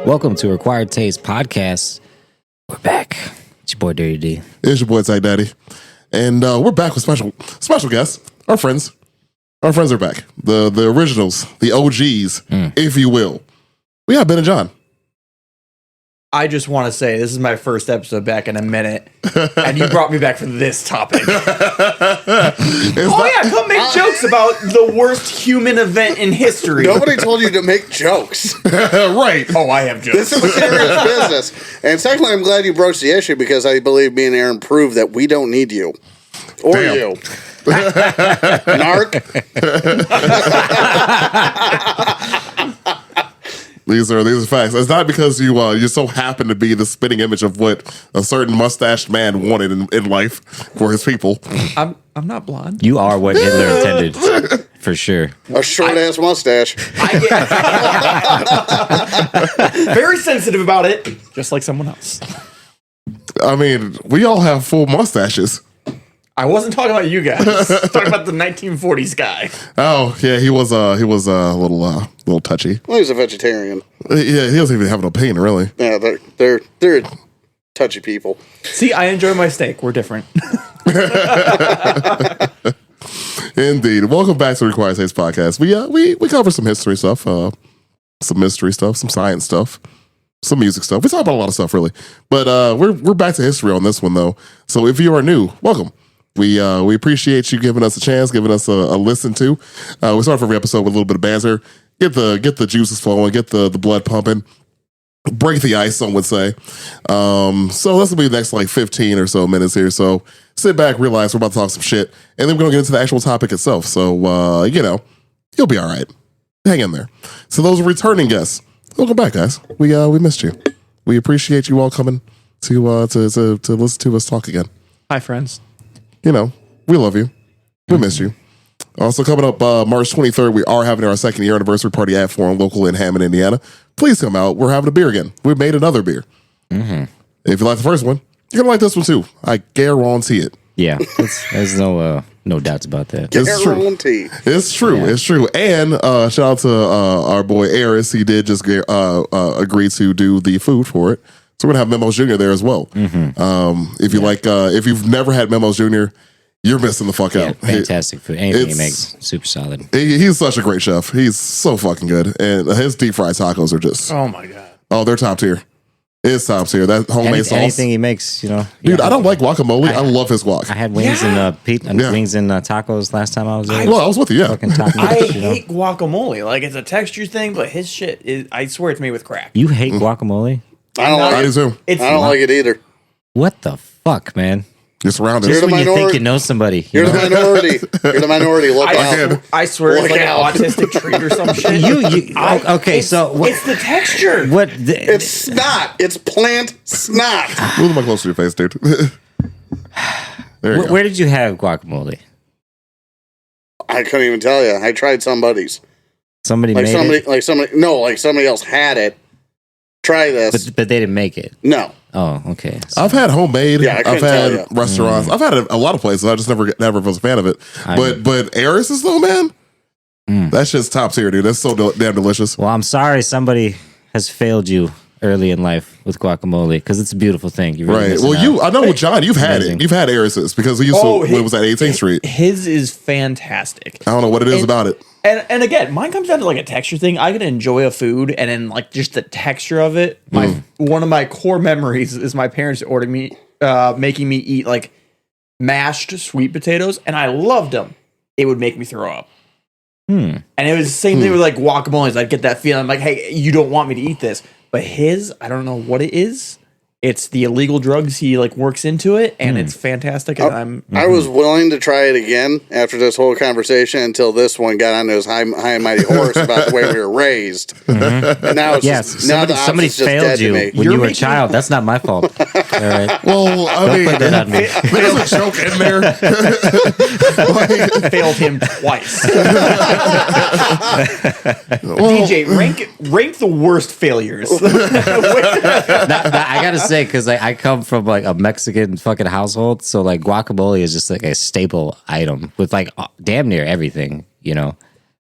Welcome to Required Taste Podcast. We're back. It's your boy Dirty D. It's your boy Tag Daddy. And we're back with special guests. Our friends. Our friends are back. The originals, the OGs, if you will. We got Ben and John. I just want to say this is my first episode back in a minute, and you brought me back for this topic. Come make jokes about the worst human event in history. Nobody told you to make jokes. Right. Oh, I have jokes. This is serious business. And secondly, I'm glad you broached the issue because I believe me and Aaron proved that we don't need you. Or Damn. you. Narc. These are facts. It's not because you so happen to be the spitting image of what a certain mustached man wanted in life for his people. I'm not blonde. You are what Hitler intended, for sure. A short-ass mustache. Very sensitive about it, just like someone else. I mean, we all have full mustaches. I wasn't talking about you guys. I was talking about the 1940s guy. Oh yeah, he was a little touchy. Well, he's a vegetarian. Yeah, he doesn't even have an opinion really. Yeah, they're touchy people. See, I enjoy my steak. We're different. Indeed. Welcome back to the Required Taste Podcast. We cover some history stuff, some mystery stuff, some science stuff, some music stuff. We talk about a lot of stuff really, but we're back to history on this one though. So if you are new, welcome. We appreciate you giving us a chance, giving us a listen to. We start every episode with a little bit of banter, get the juices flowing, get the blood pumping, break the ice, some would say. So this will be the next like 15 or so minutes here. So sit back, realize we're about to talk some shit, and then we're gonna get into the actual topic itself. So you'll be all right. Hang in there. So those returning guests, welcome back, guys. We missed you. We appreciate you all coming to listen to us talk again. Hi, friends. We love you. We miss you. Also coming up March 23rd, we are having our second year anniversary party at Forum Local in Hammond, Indiana. Please come out. We're having a beer again. We made another beer. Mm-hmm. If you like the first one, you're going to like this one too. I guarantee it. Yeah, there's no doubts about that. It's true. It's true. Yeah. It's true. And shout out to our boy Aris. He did just agree to do the food for it. So we're gonna have Memos Jr. there as well. Mm-hmm. If you've never had Memos Jr., you're missing the fuck out. Fantastic food. Anything he makes, super solid. He's such a great chef. He's so fucking good, and his deep fried tacos are just oh my god. Oh, they're top tier. It's top tier. That homemade sauce. Anything he makes, dude. I don't like guacamole. I love his guac. I had wings wings and tacos last time I was there. I was with you. Yeah, I hate guacamole. Like it's a texture thing, but his shit is. I swear it's made with crap. You hate guacamole? I don't like it. I don't like it either. What the fuck, man? You're surrounded. Just when you think you know somebody. You're the minority. You're the minority. Look out. I swear it's like an autistic trait or some shit. It's the texture. It's snot. It's plant snot. Move them close to your face, dude. Where did you have guacamole? I couldn't even tell you. I tried somebody's. Somebody else had it. Try this. But they didn't make it. No. Oh, okay. So. I've had homemade. Yeah, I've had restaurants. I've had a lot of places. I just never was a fan of it. But Aris though, man, that's just top tier, dude. That's so damn delicious. Well, I'm sorry somebody has failed you early in life with guacamole because it's a beautiful thing. You're really right. Well, I know, John, you've had it. You've had Aris's because we used to live was at 18th Street. His is fantastic. I don't know what it is about it. And again, mine comes down to like a texture thing. I can enjoy a food, and then like just the texture of it. One of my core memories is my parents making me eat like mashed sweet potatoes, and I loved them. It would make me throw up. And it was the same thing with like guacamoles. I'd get that feeling like, hey, you don't want me to eat this. But his, I don't know what it is. It's the illegal drugs he like works into it, and it's fantastic. And I was willing to try it again after this whole conversation until this one got on his high and mighty horse about the way we were raised. And now it's somebody failed you when you were a child. That's not my fault. All right. Well, I mean, put that on me. There's a joke in there. Failed him twice. DJ, rank the worst failures. I gotta say, because I come from like a Mexican fucking household, so like guacamole is just like a staple item with like damn near everything,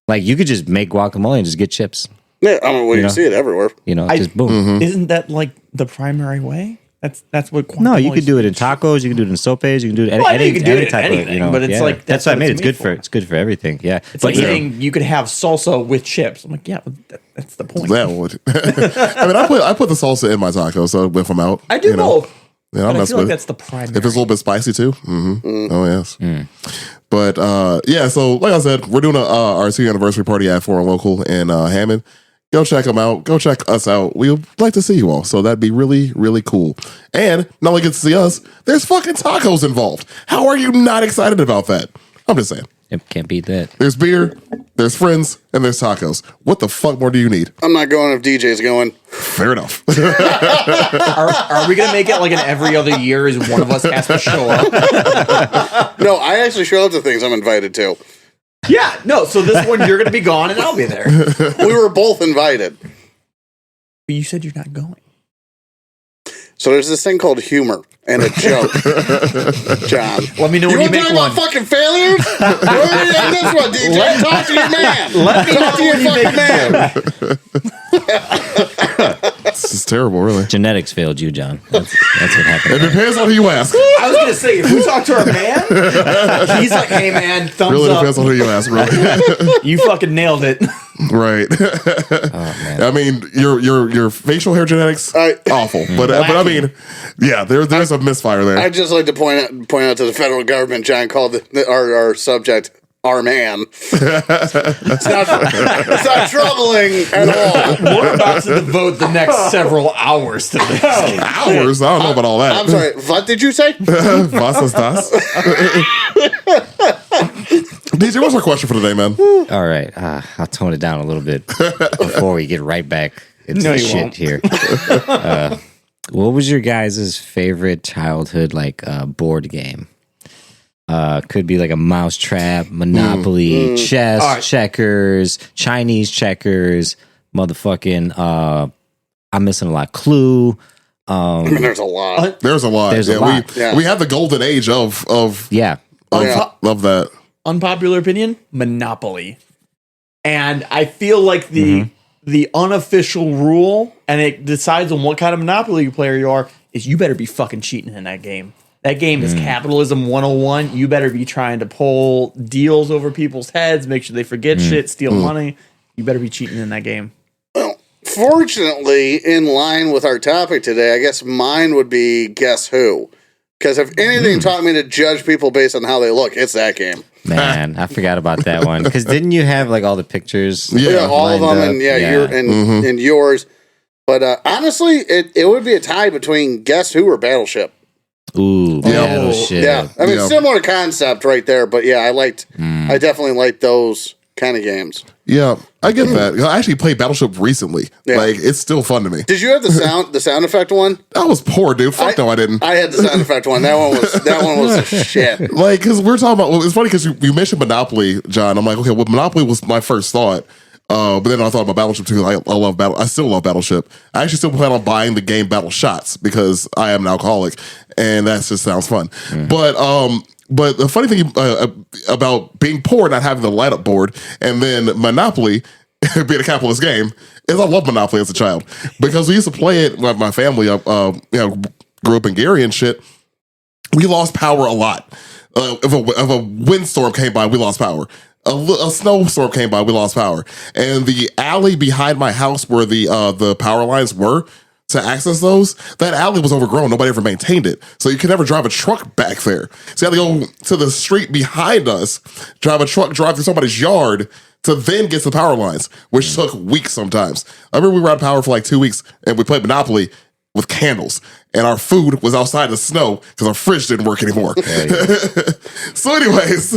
Like you could just make guacamole and just get chips. Yeah, I mean, well, you know? see it everywhere. Just boom. Isn't that like the primary way? That's what guacamole No, you could do it in tacos. You can do it in sopes. You can do it you can do it in type anything, of, but it's like that's what I what mean. it's It's good made for for. it's good for everything. Yeah, It's like saying you could have salsa with chips. I'm like, yeah, but that's the point. That would. I mean, I put the salsa in my tacos, so if I'm out, I do both. Yeah, But I mess feel like with it. that's the primary. If it's a little bit spicy too. Oh yes. But yeah, so like I said, we're doing our 2nd anniversary party at Foreign Local in Hammond. Go check them out. Go check us out. We'd like to see you all. So that'd be really, really cool. And not only get to see us, there's fucking tacos involved. How are you not excited about that? I'm just saying. Yep, can't beat that. There's beer, there's friends, and there's tacos. What the fuck more do you need? I'm not going if DJ's going. Fair enough. Are we gonna make it like an every other year? Is one of us has to show up? No, I actually show up to things I'm invited to. Yeah, no. So this one you're gonna be gone, and I'll be there. We were both invited. But you said you're not going. So there's this thing called humor and a joke, John. Let me know You when you want to make talk one. about fucking failures? Where are you in this one, DJ? Talk to your man. Let me know Talk to your when you fucking make man. This is terrible, really. Genetics failed you, John. That's what It happened. depends on who you ask. I was gonna say if we talk to our man, he's like, "Hey man, thumbs Really up. depends on who you ask, really. You fucking nailed it." Right. I mean, your facial hair genetics awful, but I mean, yeah, there's a misfire there. I'd just like to point out to the federal government, John called our subject our man. It's not troubling at all. We're about to devote the next several hours to this. Hours? I don't know about all that. I'm sorry. What did you say? Was ist das? DJ, what's our question for today, man? All right, I'll tone it down a little bit before we get right back into No, the you shit won't. here. What was your guys' favorite childhood board game? Could be like a mousetrap, Monopoly, chess, All right. checkers, Chinese checkers, motherfucking. I'm missing a lot. Clue. I mean, there's a lot. There's a lot. There's a lot. We have the golden age of Yeah. love that. Unpopular opinion: Monopoly. And I feel like the unofficial rule, and it decides on what kind of Monopoly player you are, is you better be fucking cheating in that game. That game is capitalism 101. You better be trying to pull deals over people's heads, make sure they forget shit, steal money. You better be cheating in that game. Well, fortunately, in line with our topic today, I guess mine would be Guess Who. Because if anything taught me to judge people based on how they look, it's that game. Man, I forgot about that one. Because didn't you have all the pictures? Yeah. All of them, lined up? and your and yours. But honestly, it would be a tie between Guess Who or Battleship. Ooh, Battleship. Yeah, I mean, Yeah. similar concept right there. But yeah, I definitely liked those kind of games. Yeah, I get that. I actually played Battleship recently. Yeah. It's still fun to me. Did you have the sound effect one? I was poor, dude. Fuck no, I didn't. I had the sound effect one. That one was the shit. Because we're talking about. Well, it's funny because you mentioned Monopoly, John. I'm like, okay, well, Monopoly was my first thought. But then I thought about Battleship too. I love I still love Battleship. I actually still plan on buying the game Battle Shots because I am an alcoholic, and that just sounds fun. But the funny thing about being poor, and not having the light up board, and then Monopoly being a capitalist game, is I love Monopoly as a child because we used to play it with my family. Grew up in Gary and shit. We lost power a lot. If a windstorm came by, we lost power. A snowstorm came by, we lost power. And the alley behind my house where the power lines were to access those, that alley was overgrown. Nobody ever maintained it. So you could never drive a truck back there. So you had to go to the street behind us, drive through somebody's yard to then get to the power lines, which took weeks sometimes. I remember we were out of power for 2 weeks and we played Monopoly with candles. And our food was outside in the snow because our fridge didn't work anymore. So anyways,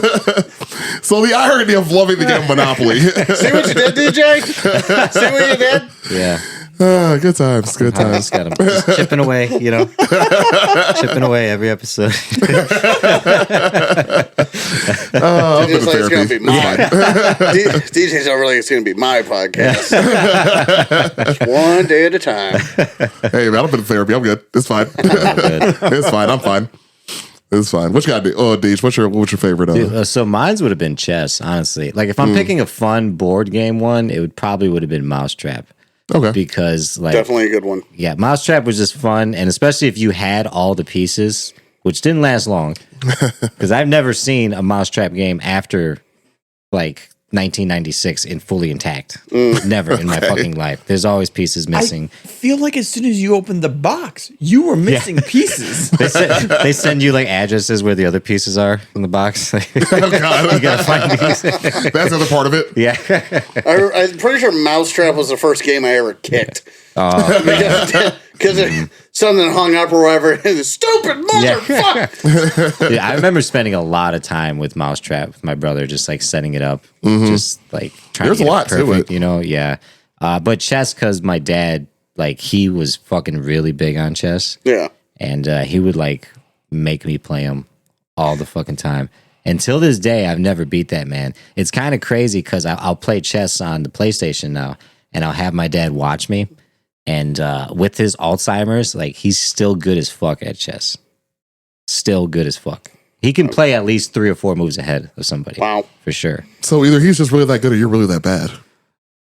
so the irony of loving the game Monopoly. See what you did, DJ? See what you did? Yeah. Good times, good I times. just got him just chipping away, chipping away every episode. I've been DJ's to like, it's going to therapy. be mine. DJ's over like, it's going to be my podcast. Just one day at a time. Hey, man, I've been to therapy. I'm good. It's fine. It's fine. I'm fine. It's fine. What you got to do? Oh, Deej, what's your favorite? Dude, so mine's would have been chess, honestly. Like if I'm picking a fun board game one, it would have been Mousetrap. Okay. Because like Definitely a good one. yeah, Mousetrap was just fun, and especially if you had all the pieces, which didn't last long. Because I've never seen a Mousetrap game after like 1996 in fully intact. Never in my fucking life. There's always pieces missing. I feel like as soon as you opened the box, you were missing pieces. They send you like addresses where the other pieces are in the box. Oh, God. You gotta find these. That's the other part of it. Yeah. I'm pretty sure Mousetrap was the first game I ever kicked. Because something hung up or whatever. And stupid motherfucker. Yeah, I remember spending a lot of time with Mousetrap with my brother, just like setting it up, just like trying There's to get a lot to perfect, it. you know? Yeah. But chess, because my dad, like, he was fucking really big on chess. Yeah. And he would like make me play him all the fucking time. Until this day, I've never beat that man. It's kind of crazy because I'll play chess on the PlayStation now, and I'll have my dad watch me. And with his Alzheimer's, like he's still good as fuck at chess. Still good as fuck. He can play at least 3 or 4 moves ahead of somebody. Wow. For sure. So either he's just really that good or you're really that bad.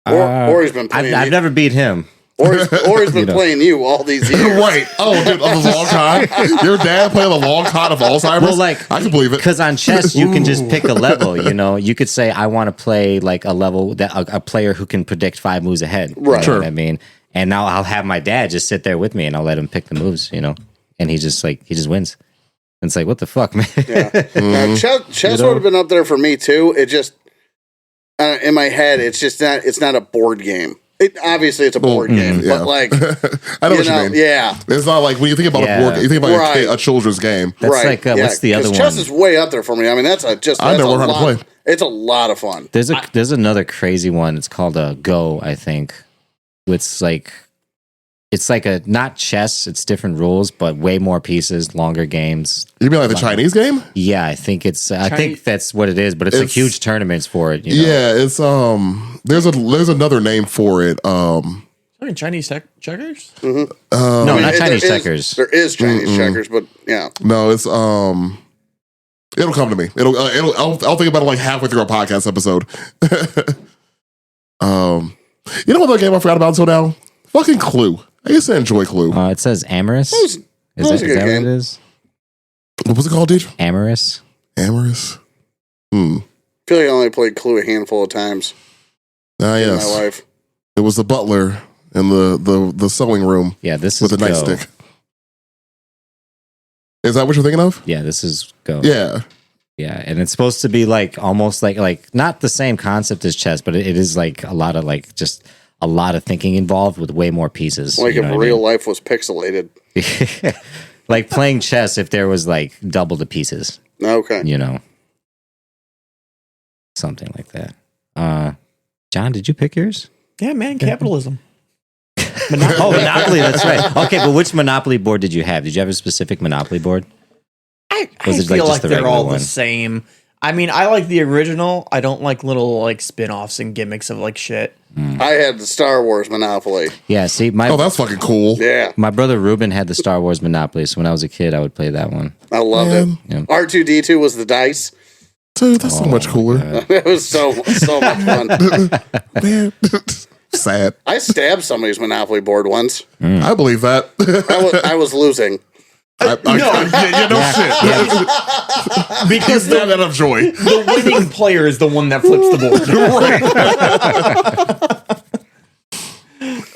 Or he's been playing I've you. never beat him. Or he's been playing you all these years. Right. Oh, dude, of a long con? Your dad playing a long con of Alzheimer's? Well, like, I can believe it. Because on chess, you can just pick a level, you know? You could say, I want to play like a level that a player who can predict 5 moves ahead. You Right. know Sure. what I mean? And now I'll have my dad just sit there with me and I'll let him pick the moves, you know? And he just wins. And it's like, what the fuck, man? Yeah. Now, chess would have been up there for me too. It just in my head, it's not a board game. Obviously it's a board game, yeah. but like I know what you mean. Yeah. It's not like when you think about a board game, you think about Right. a children's game. That's Right. like, what's the other 'Cause one? chess is way up there for me. I mean, that's I never learned how to play. It's a lot of fun. There's another crazy one. It's called a Go, I think. It's like a not chess. It's different rules, but way more pieces, longer games. You mean like the Chinese game? Yeah, I think it's. I think that's what it is. But it's like It's- huge tournaments for it. You know? Yeah, it's there's another name for it. Talking Chinese checkers? No, I mean, not Chinese there is- checkers. There is Chinese checkers, but yeah. No, it's it'll come to me. I'll think about it like halfway through our podcast episode. You know what other game I forgot about until now? Fucking Clue. I used to enjoy Clue. It says Amorous. was Is a that good what game. it is? What was it called, dude? Amorous. Amorous. I feel like I only played Clue a handful of times Ah, in yes. my life. It was the butler in the sewing room Yeah, this is with a Go. nightstick. Is that what you're thinking of? Yeah, this is Go. Yeah. Yeah, and it's supposed to be like almost like not the same concept as chess, but it is like a lot of like just a lot of thinking involved with way more pieces. Like you if know what I real mean? life was pixelated. Like playing chess if there was like double the pieces, Okay. you know, something like that. John, did you pick yours? Yeah, man, capitalism. Oh, Monopoly. That's right. Okay, but which Monopoly board did you have? Did you have a specific Monopoly board? I Was it, like, feel just like the they're regular all one? the same. I mean, I like the original. I don't like little like spin-offs and gimmicks of like shit. I had the Star Wars Monopoly. Yeah. See, Oh, that's fucking cool. Yeah. my brother Ruben had the Star Wars Monopoly, so when I was a kid, I would play that one. I loved Man. Yeah. it. R2D2 was the dice. Dude, that's so much cooler. It was so much fun. Man. Sad. I stabbed somebody's Monopoly board once. I believe that. I was losing. No shit. Because Stand out of joy. the winning player is the one that flips the board.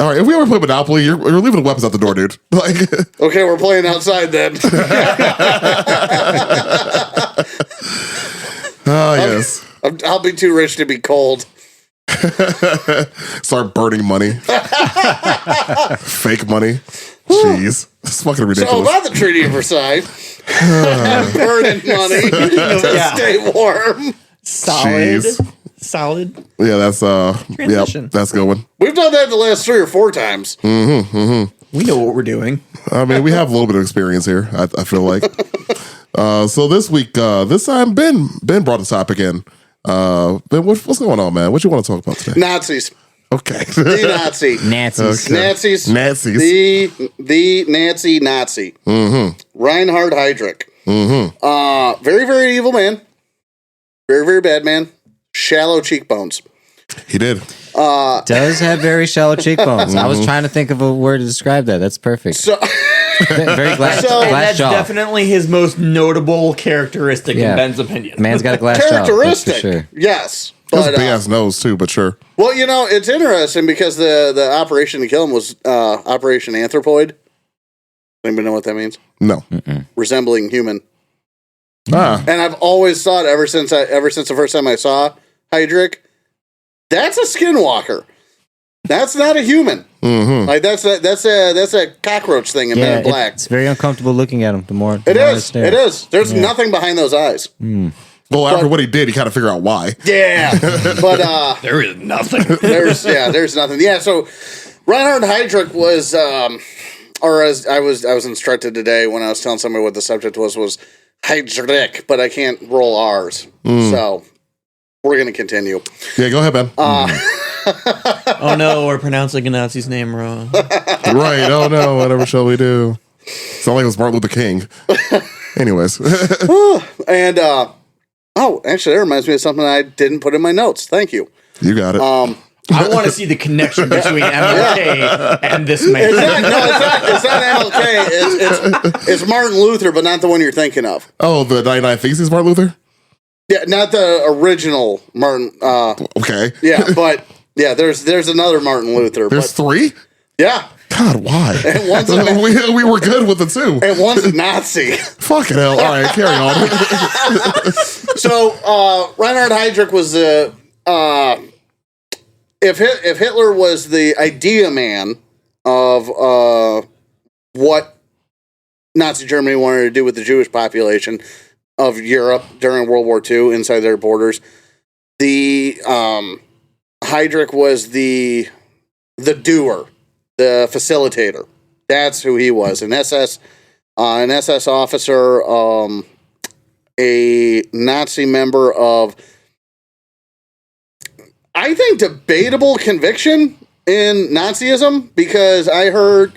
All right, if we ever play Monopoly, you're leaving the weapons at the door, dude. Like, Okay, we're playing outside then. yes. I'll be too rich to be cold. Start burning money. Fake money. Jeez. It's fucking So ridiculous. about the Treaty of Versailles, burning money to Yeah. stay warm. Solid. Jeez. Solid. Yeah, that's Transition. that's a good one. We've done that the last 3 or 4 times. We know what we're doing. I mean, we have a little bit of experience here, I feel like. So this week, this time Ben brought the topic in. Ben, what's going on, man? What you want to talk about today? Nazis. Okay. The Nazi. Nazis. Okay. Nazis. Nazis. The Nazi. Reinhard Heydrich. Very, very evil man. Very, very bad man. Shallow cheekbones. He did. Does have very shallow cheekbones. I was trying to think of a word to describe that. That's perfect. So, Very glass, And glass that's jaw. definitely his most notable characteristic Yeah. in Ben's opinion. Man's got a glass jaw. That's for characteristic. sure. Yes. He has a But, big ass nose too, but sure. well, it's interesting because the operation to kill him was Operation Anthropoid. Anybody know what that means? No. Resembling human. Ah. And I've always thought ever since the first time I saw Heydrich, that's a skinwalker. That's not a human. Like that's a cockroach thing in Men in Black. It's very uncomfortable looking at him. The more It is. There's nothing behind those eyes. Well, after what he did, you kind of figure out why. Yeah, but There is nothing. there's nothing. Yeah, so Reinhard Heydrich was, or as I was instructed today when I was telling somebody what the subject was Heydrich, but I can't roll R's, so we're gonna continue. Yeah, go ahead, Ben. Oh no, we're pronouncing a Nazi's name wrong. Right. Oh no, whatever shall we do? Sound like it was Martin Luther King. Anyways. And actually, that reminds me of something I didn't put in my notes. Thank you. You got it. I want to see the connection between MLK and this man. It's not MLK. It's Martin Luther, but not the one you're thinking of. Oh, the 99 Theses, Martin Luther? Yeah, not the original Martin. Okay. Yeah, but yeah, there's another Martin Luther. There's but, three? yeah, God, why? And one's we were good with the two. and one's a Nazi. Fucking hell. All right, carry on. So Reinhard Heydrich was the if Hitler was the idea man of what Nazi Germany wanted to do with the Jewish population of Europe during World War II inside their borders, the Heydrich was the doer, the facilitator. That's who he was. An SS officer, a Nazi member of, I think, debatable conviction in Nazism, because I heard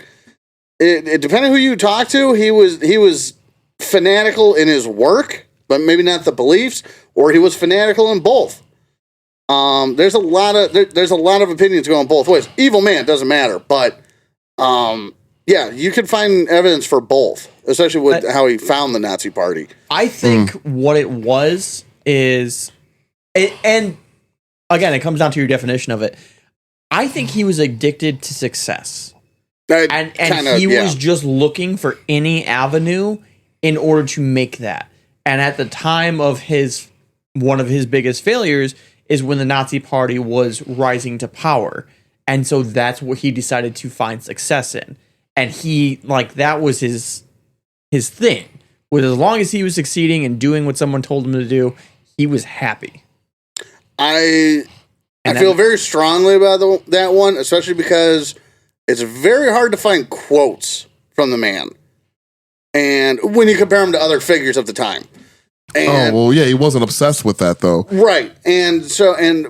it depending who you talk to, he was fanatical in his work, but maybe not the beliefs, or he was fanatical in both. There's a lot of opinions going both ways. Evil man, doesn't matter, but yeah, you can find evidence for both, especially with how he found the Nazi Party. I think what it was is, and again, it comes down to your definition of it. I think he was addicted to success. And he was just looking for any avenue in order to make that. And at the time of one of his biggest failures is when the Nazi Party was rising to power. And so that's what he decided to find success in. And that was his thing. With as long as he was succeeding and doing what someone told him to do, he was happy. I feel very strongly about that one, especially because it's very hard to find quotes from the man. And when you compare him to other figures of the time. And, well, yeah, he wasn't obsessed with that, though. Right.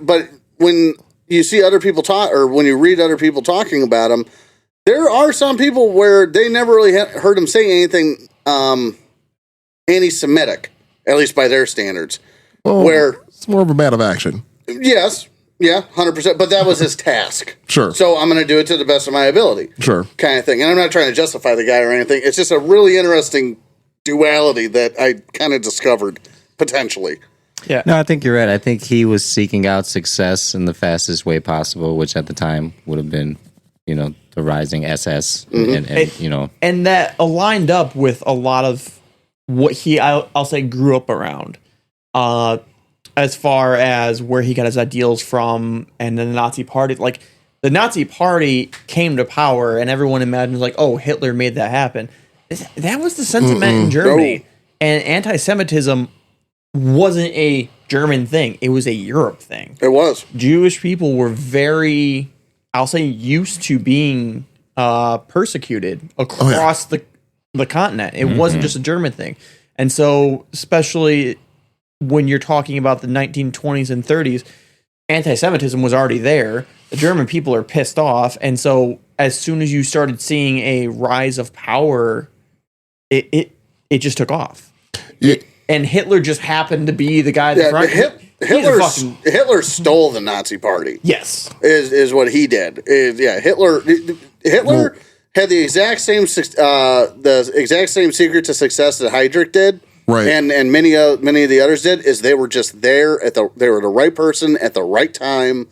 But when you see other people talk, or when you read other people talking about him, there are some people where they never really heard him say anything anti-Semitic, at least by their standards. Well, where it's more of a man of action. Yes. Yeah, 100%. But that was his task. Sure. So I'm going to do it to the best of my ability. Sure. Kind of thing. And I'm not trying to justify the guy or anything. It's just a really interesting duality that I kind of discovered, potentially. Yeah. No, I think you're right. I think he was seeking out success in the fastest way possible, which at the time would have been, the rising SS. And that aligned up with a lot of what I'll say, grew up around. As far as where he got his ideals from, and the Nazi Party, the Nazi Party came to power, and everyone imagines Hitler made that happen. That was the sentiment in Germany, and anti-Semitism wasn't a German thing; it was a Europe thing. It was. Jewish people were very, I'll say, used to being persecuted across the continent. It wasn't just a German thing, and so especially when you're talking about the 1920s and 30s, anti-Semitism was already there. The German people are pissed off. And so as soon as you started seeing a rise of power, it just took off. and Hitler just happened to be the guy. Yeah, That Hitler stole the Nazi Party. Yes, is what he did. Hitler had the exact same secret to success that Heydrich did, right? And many of the others did. Is they were just there they were the right person at the right time,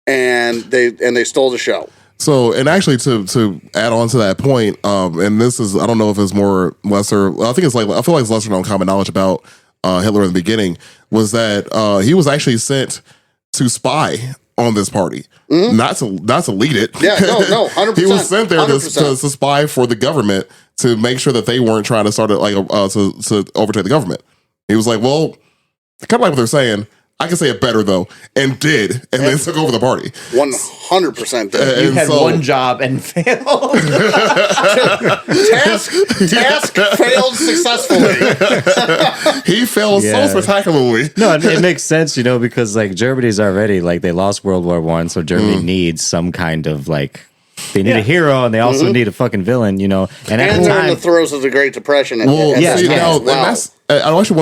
and they stole the show. So, and actually, to add on to that point, and this is, I don't know if it's more lesser. I think it's like, I feel like it's lesser known common knowledge about Hitler in the beginning, was that he was actually sent to spy on this party, not to lead it. Yeah, no, 100%. He was sent there to spy for the government to make sure that they weren't trying to start it to overtake the government. He was like, well, kind of like what they're saying. I can say it better though, and did, and then took over the party. 100% did. you had one job and failed. Task failed successfully. He failed so spectacularly. No, it makes sense, because like Germany's already like they lost World War I, so Germany needs some kind of like they need a hero and they also need a fucking villain, And at the they're time, in the throes of the Great Depression. I actually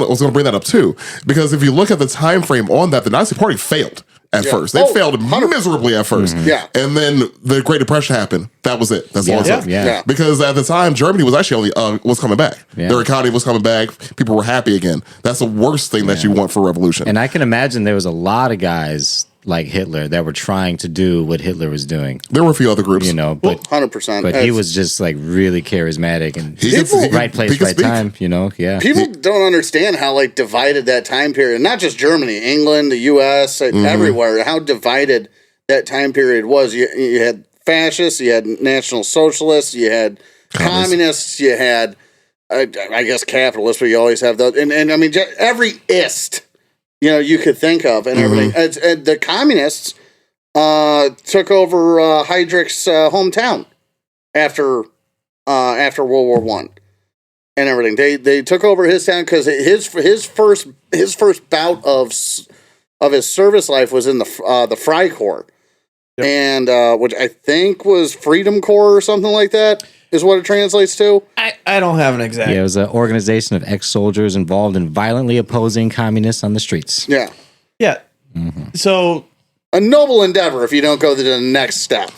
was going to bring that up too, because if you look at the time frame on that, the Nazi Party failed at first. They failed 100%. Miserably at 1st. Yeah. And then the Great Depression happened. That was it. That's all it took. Yeah. Because at the time, Germany was actually was coming back. Yeah. Their economy was coming back. People were happy again. That's the worst thing that you want for a revolution. and I can imagine there was a lot of guys like Hitler that were trying to do what Hitler was doing, There were a few other groups. but 100%. but he was just like really charismatic and He could- right place, he could right speak. time, Yeah. People don't understand how like divided that time period, not just Germany, England, the U.S., everywhere, how divided that time period was. You had fascists, you had National Socialists, you had communists, you had, I guess, capitalists, but you always have those. And I mean, every ist, you could think of and everything. And the communists took over Heydrich's hometown after World War I. And everything, they took over his town because his first bout of his service life was in the Freikorps, and which I think was Freedom Corps or something like that is what it translates to. I don't have an exact. Yeah, it was an organization of ex-soldiers involved in violently opposing communists on the streets. Yeah, So a noble endeavor if you don't go to the next step.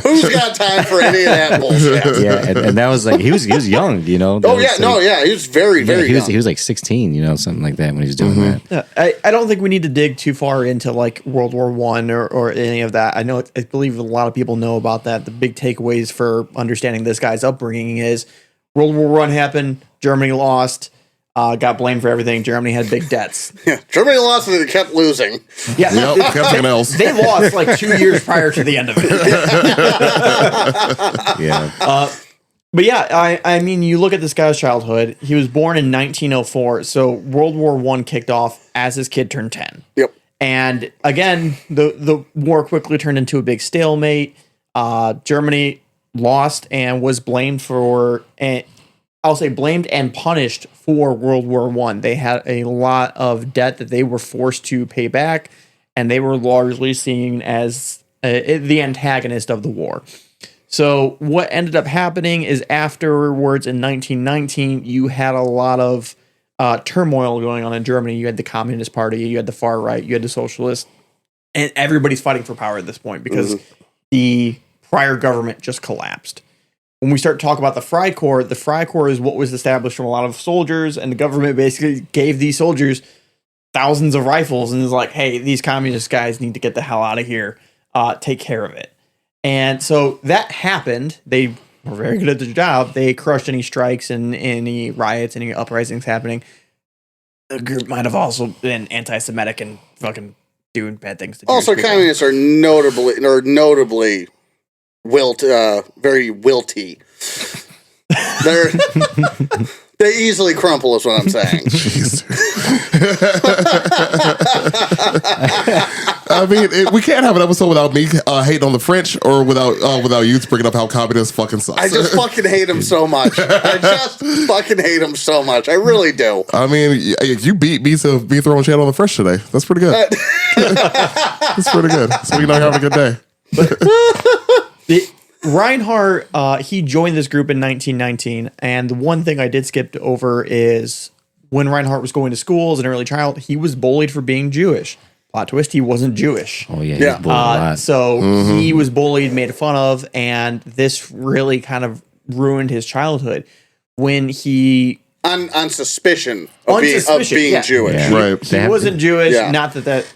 Who's got time for any of that bullshit? Yeah, and that was like he was young, That was he was very he young. was like 16, something like that when he was doing that. yeah, I don't think we need to dig too far into like World War I or any of that. I believe a lot of people know about that. The big takeaways for understanding this guy's upbringing is World War I happened, Germany lost. Got blamed for everything. Germany had big debts. Yeah, Germany lost and they kept losing. Yeah, Yep, something else. they lost like 2 years prior to the end of it. Yeah. But yeah, I mean, you look at this guy's childhood. He was born in 1904, so World War I kicked off as his kid turned 10. Yep. And again, the war quickly turned into a big stalemate. Germany lost and was blamed for, I'll say blamed and punished for World War I. They had a lot of debt that they were forced to pay back, and they were largely seen as the antagonist of the war. So what ended up happening is afterwards in 1919, you had a lot of turmoil going on in Germany. You had the Communist Party, you had the far right, you had the socialists, and everybody's fighting for power at this point because the prior government just collapsed. When we start talking about the Freikorps is what was established from a lot of soldiers, and the government basically gave these soldiers thousands of rifles and is like, hey, these communist guys need to get the hell out of here. Take care of it. And so that happened. They were very good at their job. They crushed any strikes and any riots, any uprisings happening. The group might have also been anti-Semitic and fucking doing bad things to Also, Jewish people. communists are notably very wilty. They easily crumple, is what I'm saying. I mean, we can't have an episode without me hating on the French or without you bringing up how communists fucking suck. I just fucking hate them so much. I really do. I mean, you beat me to be throwing shade on the French today. That's pretty good. That's pretty good. So you're not having a good day. Reinhardt, he joined this group in 1919, and the one thing I did skip over is when Reinhardt was going to school as an early child, he was bullied for being Jewish. Plot twist, he wasn't Jewish. Oh yeah, he was bullied a lot. So he was bullied, made fun of, and this really kind of ruined his childhood when he on suspicion of being Jewish. Yeah. Right. He wasn't Jewish. Yeah. Not that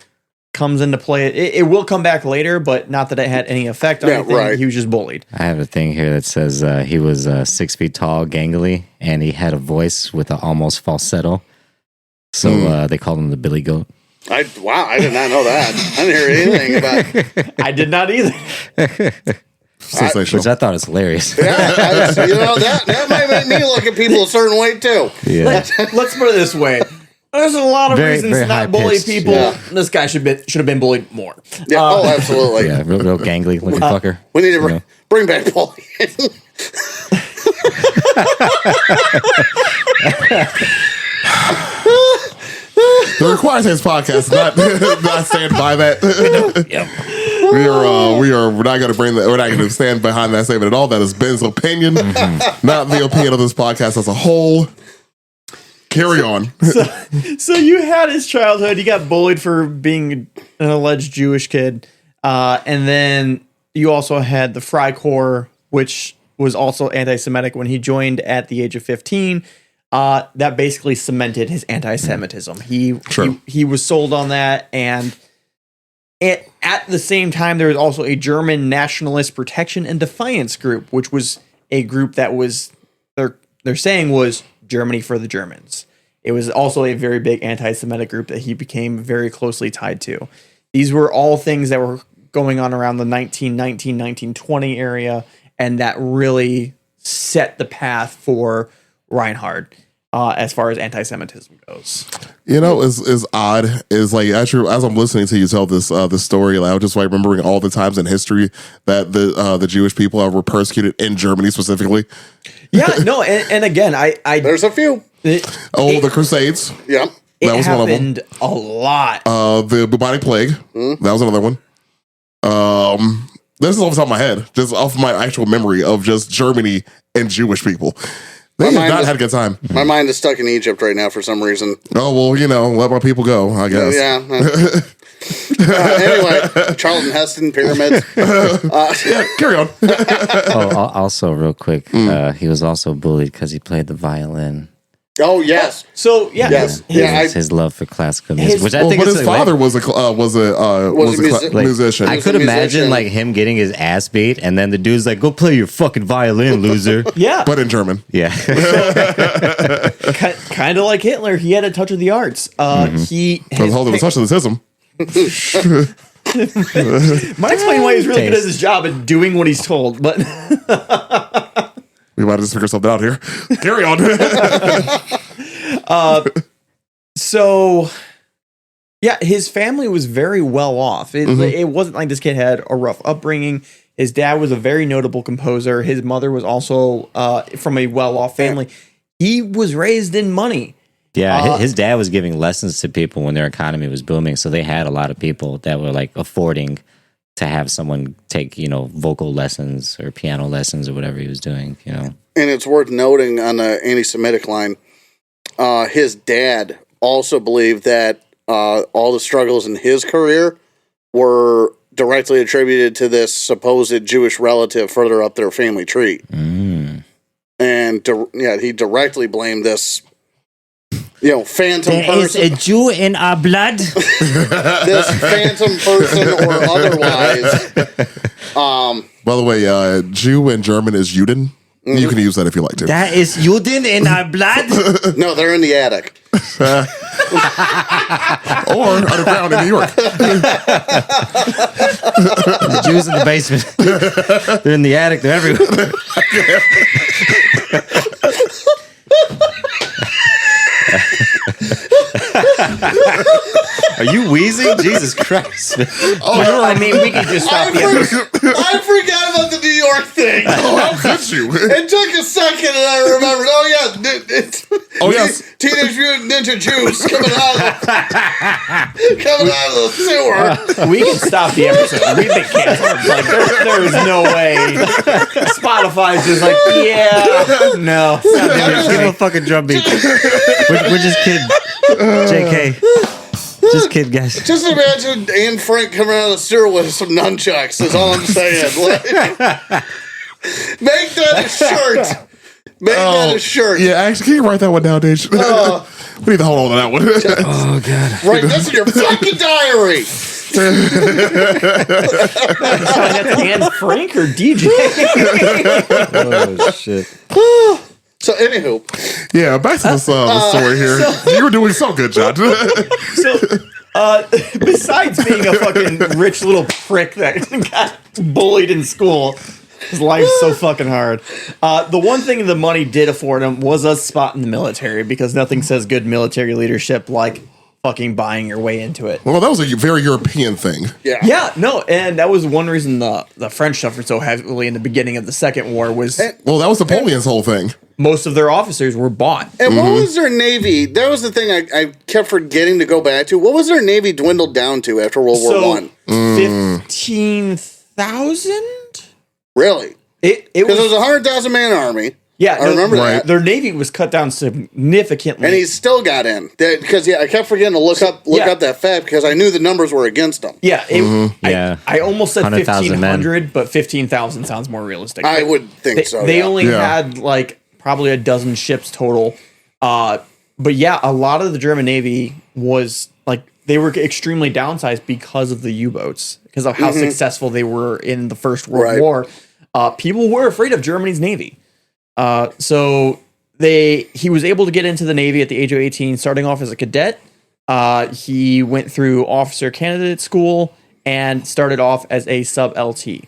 comes into play. It will come back later, but not that it had any effect on anything. Right. He was just bullied. I have a thing here that says he was 6 feet tall, gangly, and he had a voice with an almost falsetto. So they called him the Billy Goat. I did not know that. I didn't hear anything about. I did not either. Sensational. Which I thought was hilarious. Yeah, that might make me look at people a certain way too. Yeah. Let's put it this way. There's a lot of reasons to not bully high-pitched, people. yeah. This guy should have been bullied more. Yeah, absolutely. Yeah, real gangly looking fucker. We need to bring back bullying. The Required Taste podcast is not stand by that. We're not going to bring that. We're not going to stand behind that statement at all. That is Ben's opinion, not the opinion of this podcast as a whole. Carry on. So you had his childhood. You got bullied for being an alleged Jewish kid, and then you also had the Freikorps, which was also anti-Semitic when he joined at the age of 15. That basically cemented his anti-Semitism. He was sold on that, and at the same time, there was also a German Nationalist Protection and Defiance group, which was a group that was they're saying was Germany for the Germans. It was also a very big anti-Semitic group that he became very closely tied to. These were all things that were going on around the 1919, 1920 area, and that really set the path for Reinhardt as far as anti-Semitism goes. You know, is odd is like actually as I'm listening to you tell this story, like, I was just like remembering all the times in history that the Jewish people were persecuted in Germany specifically. Yeah, no, and again, I There's a few. The Crusades. Yeah. That was one of them. Happened a lot. The bubonic plague. That was another one. This is off the top of my head, just off my actual memory of just Germany and Jewish people. They have not had a good time. My mind is stuck in Egypt right now for some reason. Oh, well, let my people go, I guess. Anyway, Charlton Heston, pyramids. Yeah, carry on. Also, real quick, he was also bullied because he played the violin. Oh, yes. So, yeah. Yes. His love for classical music, which I think but is his father was a musician. I could imagine like him getting his ass beat, and then the dude's like, "Go play your fucking violin, loser." Yeah. But in German. Yeah. Kind of like Hitler. He had a touch of the arts. He I was holding a touch of the tism. might explain why he's really good at his job and doing what he's told, but we might have just figured something out here. Carry on. So yeah, his family was very well off. It wasn't like this kid had a rough upbringing. His dad was a very notable composer. His mother was also from a well-off family. He was raised in money. Yeah, his dad was giving lessons to people when their economy was booming, so they had a lot of people that were like affording to have someone take, vocal lessons or piano lessons or whatever he was doing, And it's worth noting on the anti-Semitic line, his dad also believed that all the struggles in his career were directly attributed to this supposed Jewish relative further up their family tree. And he directly blamed this phantom there person. There is a Jew in our blood. This phantom person or otherwise. By the way, Jew in German is Juden. You can use that if you like to. That is Juden in our blood. No, they're in the attic. Or underground in New York. The Jews in the basement. They're in the attic. They're everywhere. Are you wheezing? Jesus Christ. I mean, we can just stop I forgot about the New York thing. Oh, how could you? It took a second and I remembered. Oh, yeah. Oh, yes. Teenage Mutant Ninja Juice coming out of the sewer. We can stop the episode. We've been canceled. Like, there is no way. Spotify's just like, yeah, no. Give him a fucking drum beat. We're just kidding. JK. Just kidding, guys. Just imagine Anne Frank coming out of the sewer with some nunchucks, is all I'm saying. Make that a shirt. Make that a shirt. Yeah, actually, can you write that one down, Dave? We need to hold on to that one. Oh, God. Write this in your fucking diary. That's Anne Frank or DJ? Oh, shit. So, anywho. Yeah, back to the story here. You were doing so good, John. Besides being a fucking rich little prick that got bullied in school, his life's so fucking hard. The one thing the money did afford him was a spot in the military, because nothing says good military leadership like fucking buying your way into it. Well, that was a very European thing. Yeah, no, and that was one reason the French suffered so heavily in the beginning of the Second War was Well, that was Napoleon's whole thing. most of their officers were bought. And what was their navy? That was the thing I kept forgetting to go back to. What was their navy dwindled down to after World War One? 15,000? Really? It Because was it was a 100,000 man army. Yeah, I remember that. Their navy was cut down significantly. And he still got in. Because I kept forgetting to look up that fact because I knew the numbers were against him. Yeah, Yeah. I almost said 100,000 1,500, but 15,000 sounds more realistic. I would think so. They yeah. only had like probably a dozen ships total. But yeah, a lot of the German Navy was like, they were extremely downsized because of the U-boats, because of how successful they were in the First World War. People were afraid of Germany's Navy. So he was able to get into the Navy at the age of 18, starting off as a cadet. He went through officer candidate school and started off as a sub-LT.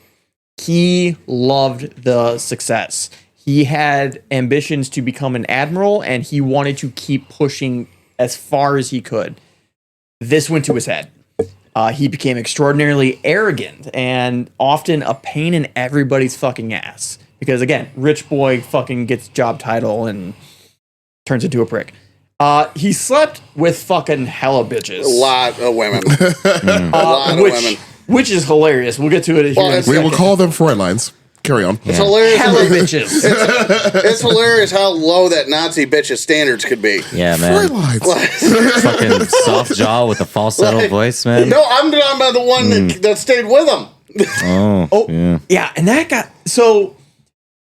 He loved the success. He had ambitions to become an admiral, and he wanted to keep pushing as far as he could. This went to his head. He became extraordinarily arrogant and often a pain in everybody's fucking ass. Because again, rich boy fucking gets job title and turns into a prick. He slept with fucking hella bitches. A lot of women. A lot of women. Which is hilarious. We'll get to it here in a We second. will call them Freud lines. Carry on. It's hilarious. Hella bitches. It's hilarious how low that Nazi bitch's standards could be. Yeah, Freud man. lines. Fucking soft jaw with a falsetto voice, man. No, I'm talking about the one that stayed with him. Oh, Yeah, and that got... So,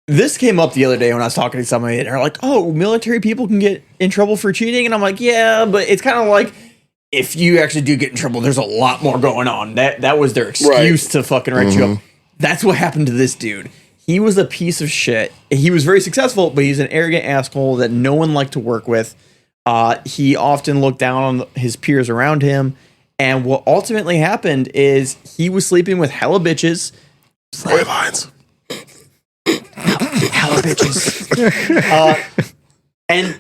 this came up the other day when I was talking to somebody, and they're like, oh, military people can get in trouble for cheating? And I'm like, yeah, but it's kind of like, if you actually do get in trouble, there's a lot more going on. That was their excuse to fucking write you up. That's what happened to this dude. He was a piece of shit. He was very successful, but he's an arrogant asshole that no one liked to work with. He often looked down on his peers around him. And what ultimately happened is he was sleeping with hella bitches. Freud lines. Hella bitches. And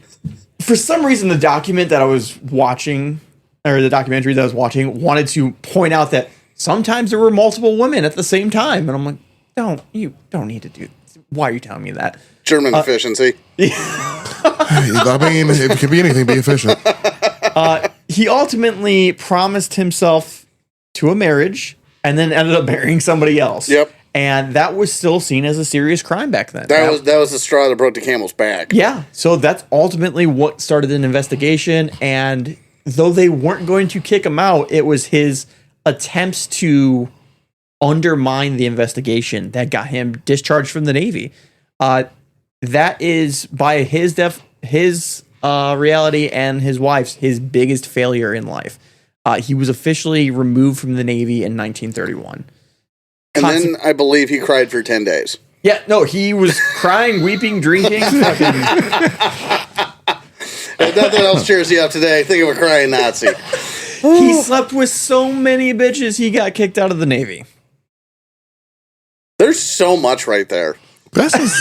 for some reason, the document that I was watching, or the documentary that I was watching, wanted to point out that sometimes there were multiple women at the same time. And I'm like, you don't need to do this. Why are you telling me that? German efficiency. I mean, it can be anything, be efficient. He ultimately promised himself to a marriage and then ended up marrying somebody else. Yep. And that was still seen as a serious crime back then. That was the straw that broke the camel's back. Yeah. So that's ultimately what started an investigation. And though they weren't going to kick him out, it was his attempts to undermine the investigation that got him discharged from the Navy. That is, by his reality and his wife's, his biggest failure in life. He was officially removed from the Navy in 1931. And then I believe he cried for 10 days. Yeah, no, he was crying, weeping, drinking. Fucking. If nothing else cheers you up today, think of a crying Nazi. He slept with so many bitches, he got kicked out of the Navy. There's so much right there. That's just,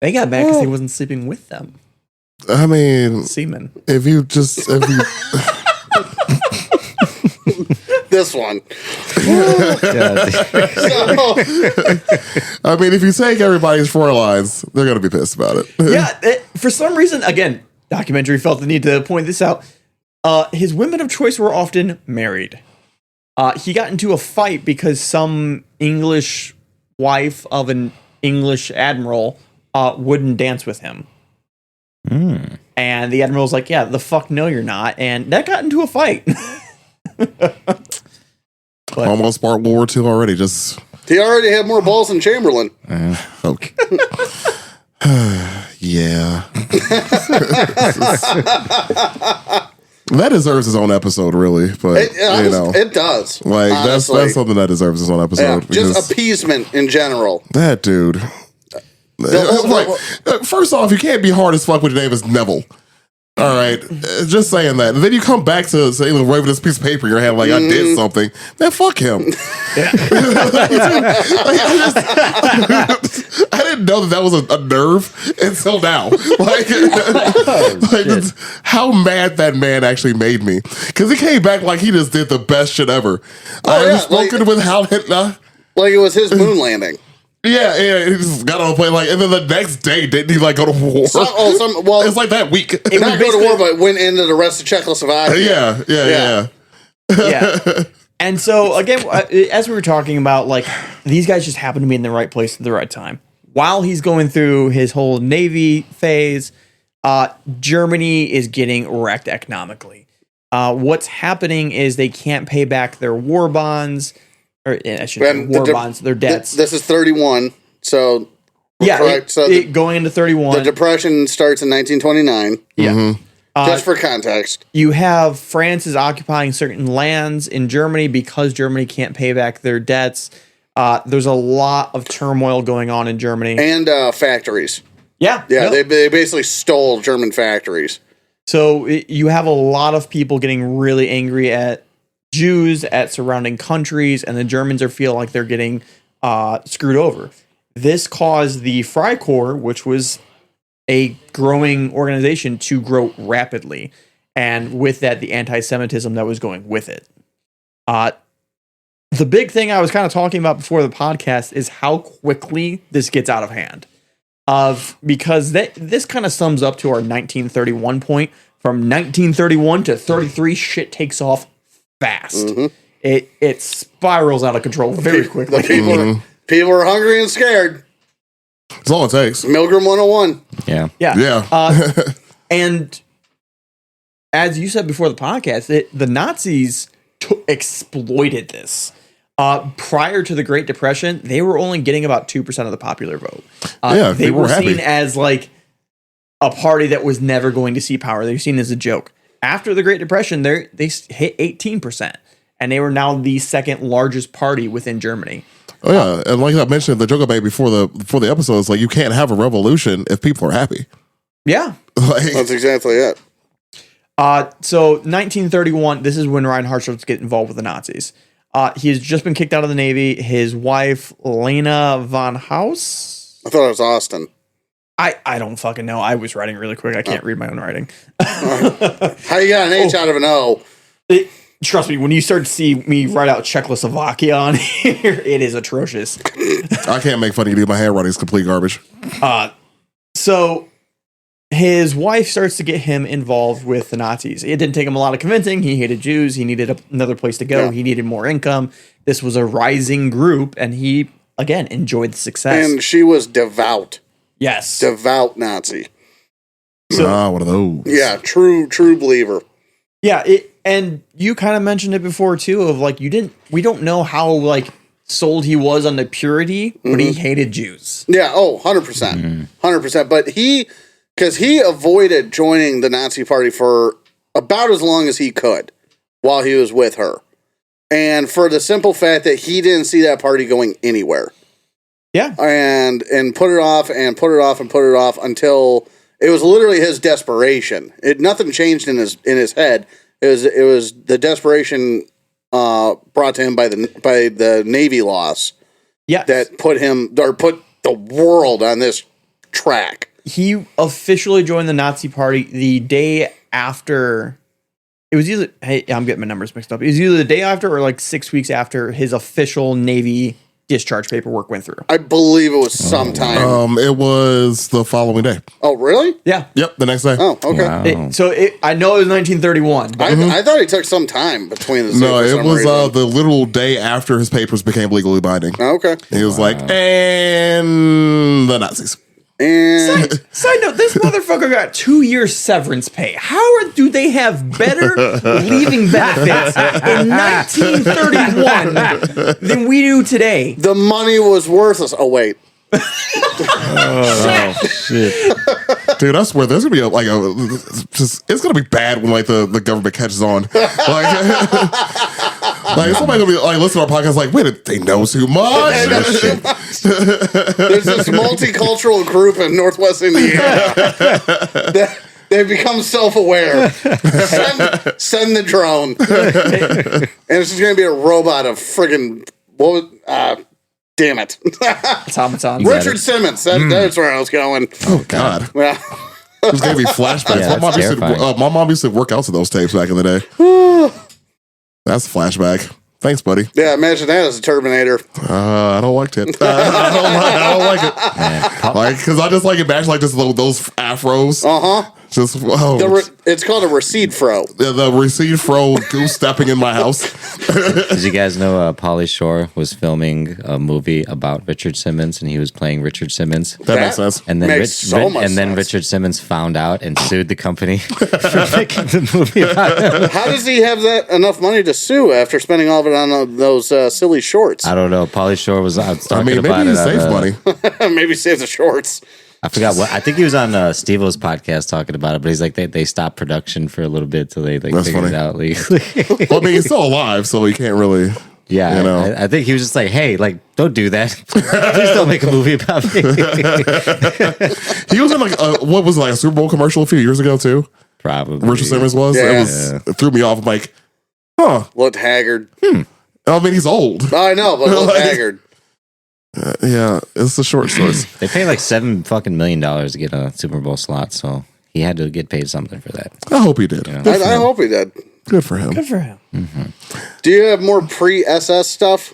They got mad because he wasn't sleeping with them. I mean, Seamen. if you This one. I mean, if you take everybody's 4 lines, they're going to be pissed about it. Yeah, for some reason, again, documentary felt the need to point this out. His women of choice were often married. He got into a fight because some English wife of an English admiral wouldn't dance with him. And the admiral was like, yeah, the fuck no, you're not. And that got into a fight. Almost part World War II already. He already had more balls than Chamberlain. Okay. Yeah. That deserves his own episode, really. But it does. Like that's something that deserves its own episode. Yeah, just appeasement in general. That dude. First off, you can't be hard as fuck when your name is Neville. All right, just saying that. And then you come back to say, waving this piece of paper in your hand like I did something. Man, fuck him. I didn't know that was a nerve until now. How mad that man actually made me. Because he came back like he just did the best shit ever. I was spoken with how like it was his moon landing. Yeah, he just got on a plane and then the next day didn't he go to war? It's like that week. He didn't go to war, but went into the rest of Czechoslovakia. Yeah. And so again, as we were talking about, these guys just happen to be in the right place at the right time. While he's going through his whole Navy phase, Germany is getting wrecked economically. What's happening is they can't pay back their war bonds. Or I should say bonds, their debts. This is 31, so correct. Going into 31. The Depression starts in 1929. Yeah. Mm-hmm. Just for context. You have France is occupying certain lands in Germany because Germany can't pay back their debts. There's a lot of turmoil going on in Germany. And factories. Yeah. They basically stole German factories. So you have a lot of people getting really angry at Jews, at surrounding countries, and the Germans feel like they're getting screwed over. This caused the Freikorps, which was a growing organization, to grow rapidly. And with that, the anti-Semitism that was going with it. The big thing I was kind of talking about before the podcast is how quickly this gets out of hand. Because this kind of sums up to our 1931 point. From 1931 to 33, shit takes off fast. Mm-hmm. It spirals out of control very quickly. People are hungry and scared. That's all it takes. Milgram 101. Yeah. And as you said before the podcast, the Nazis exploited this. Prior to the Great Depression, they were only getting about 2% of the popular vote. They were seen as a party that was never going to see power. They were seen as a joke. After the Great Depression, they hit 18%, and they were now the second largest party within Germany. Oh yeah, and like I mentioned, the joke I made before the episode is you can't have a revolution if people are happy. Yeah, that's exactly it. So 1931, this is when Reinhardt starts to get involved with the Nazis. He has just been kicked out of the Navy. His wife, Lena von Haus. I thought it was Austin. I don't fucking know. I was writing really quick. I can't read my own writing. How you got an H out of an O? Trust me, when you start to see me write out Czechoslovakia on here, it is atrocious. I can't make fun of you. My handwriting is complete garbage. So his wife starts to get him involved with the Nazis. It didn't take him a lot of convincing. He hated Jews. He needed another place to go. Yeah. He needed more income. This was a rising group, and he, again, enjoyed the success. And she was devout. Yes. Devout Nazi. So, one of those. Yeah, true believer. Yeah, and you kind of mentioned it before too, of we don't know how sold he was on the purity, but he hated Jews. Yeah, 100%. 100%. But because he avoided joining the Nazi party for about as long as he could while he was with her. And for the simple fact that he didn't see that party going anywhere. Yeah. And put it off and put it off and put it off until it was literally his desperation. Nothing changed in his head. It was the desperation brought to him by the Navy loss. Yeah. That put the world on this track. He officially joined the Nazi party the day after It was either, hey, I'm getting my numbers mixed up. It was either the day after or like 6 weeks after his official Navy discharge paperwork went through. I believe it was sometime. It was the following day. Oh, really? Yeah. Yep, the next day. Oh, okay. Wow. I know it was 1931. But I thought he took some time between the two. No, for it some was reason. the literal day after his papers became legally binding. Okay. He was like, and the Nazis. And Side note, this motherfucker got 2-year severance pay. Do they have better leaving benefits in 1931 than we do today? the money was worthless. Oh, wait. Oh, shit. Dude, I swear there's gonna be it's gonna be bad when like the government catches on. Like somebody gonna be like listen to our podcast like, wait, they know too much. There's this multicultural group in Northwest Indiana that they've become self-aware. Send the drone. And it's just going to be a robot of friggin' damn it. Automatons. Richard Simmons. That's where I was going. Oh God. Yeah. There's gonna be flashbacks. Yeah, my mom used to work out to those tapes back in the day. That's a flashback. Thanks, buddy. Yeah, imagine that as a Terminator. I don't like it. I don't like it. Like, because I just like it back like just those afros. Uh-huh. Just It's called a recede fro. the recede fro goose stepping in my house. Did you guys know Pauly Shore was filming a movie about Richard Simmons and he was playing Richard Simmons? That makes sense. And then Makes so much sense. Richard Simmons found out and sued the company for making the movie about him. How does he have that enough money to sue after spending all of it on those silly shorts? I don't know. Pauly Shore was talking I mean, about maybe he it. saves money. Maybe save the shorts. I forgot what. I think he was on Steve-O's podcast talking about it, but he's like they stopped production for a little bit till they That's figured funny. it out legally. Well, I mean, he's still alive, so he can't really. Yeah, You know. I think he was just like, hey, like, don't do that. Please don't make a movie about me. He was in like what was it, like a Super Bowl commercial a few years ago too. Probably. Richard Simmons was. Yeah. It threw me off. I'm like, huh? Looked haggard. I mean, he's old. I know, but looked Like- haggard. Yeah, it's the short stories. They paid like $7 million to get a Super Bowl slot, so he had to get paid something for that. I hope he did. Yeah. I hope he did. Good for him. Good for him. Do you have more pre-SS stuff?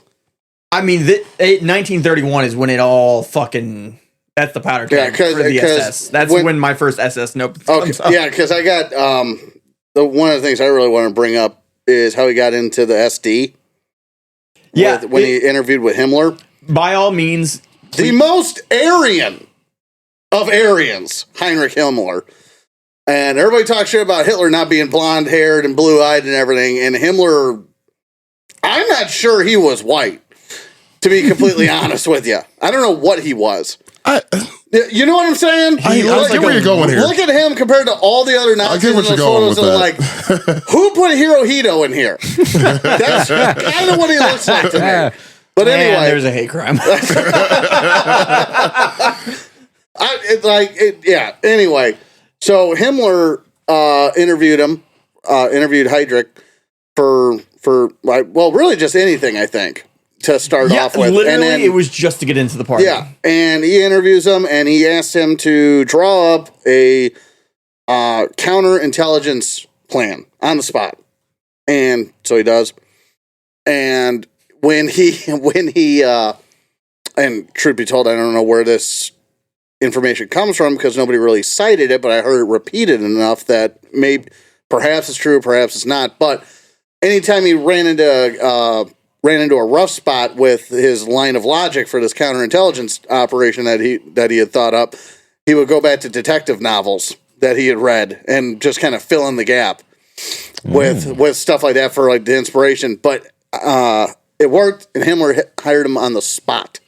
I mean, 1931 is when it all fucking. That's the powder Yeah, keg for the 'cause SS. That's when- when my first SS note Okay, comes up. yeah, because I got one of the things I really want to bring up is how he got into the SD. Yeah, when he interviewed with Himmler. By all means, The most Aryan of Aryans, Heinrich Himmler. And everybody talks shit about Hitler not being blonde haired and blue eyed and everything. And Himmler, I'm not sure he was white, to be completely honest with you. I don't know what he was. You know what I'm saying? I get where you're going here. Look at him compared to all the other Nazis get in what those you're going photos. with And like, who put Hirohito in here? That's kind of what he looks like to me. But man, anyway, there's a hate crime. yeah. Anyway, so Himmler interviewed Heydrich for really just anything, I think, to start Yeah, off with. literally, And then, it was just to get into the party. yeah, and he interviews him, and he asks him to draw up a counterintelligence plan on the spot, and so he does. And when he and truth be told, I don't know where this information comes from because nobody really cited it, but I heard it repeated enough that perhaps it's true, perhaps it's not. But anytime he ran into a rough spot with his line of logic for this counterintelligence operation that he had thought up, he would go back to detective novels that he had read and just kind of fill in the gap with stuff like that for like the inspiration. But it worked, and Himmler hired him on the spot.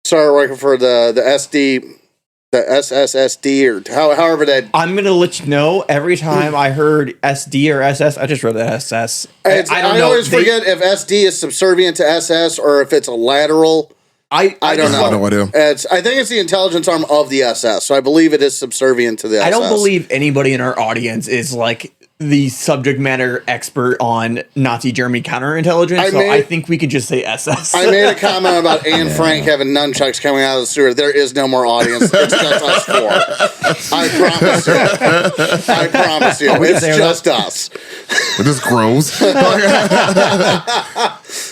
Started working for the SD, the SSSD, or however that. I'm gonna let you know. Every time I heard SD or SS, I just wrote the SS. I don't know. always forget if SD is subservient to SS or if it's a lateral. I don't know. I have no idea. I think it's the intelligence arm of the SS, so I believe it is subservient to the SS. I don't believe anybody in our audience is like the subject matter expert on Nazi Germany counterintelligence. I think we could just say SS. I made a comment about Anne Frank having nunchucks coming out of the sewer. There is no more audience. It's just us four. I promise you. It's just us. It just grows.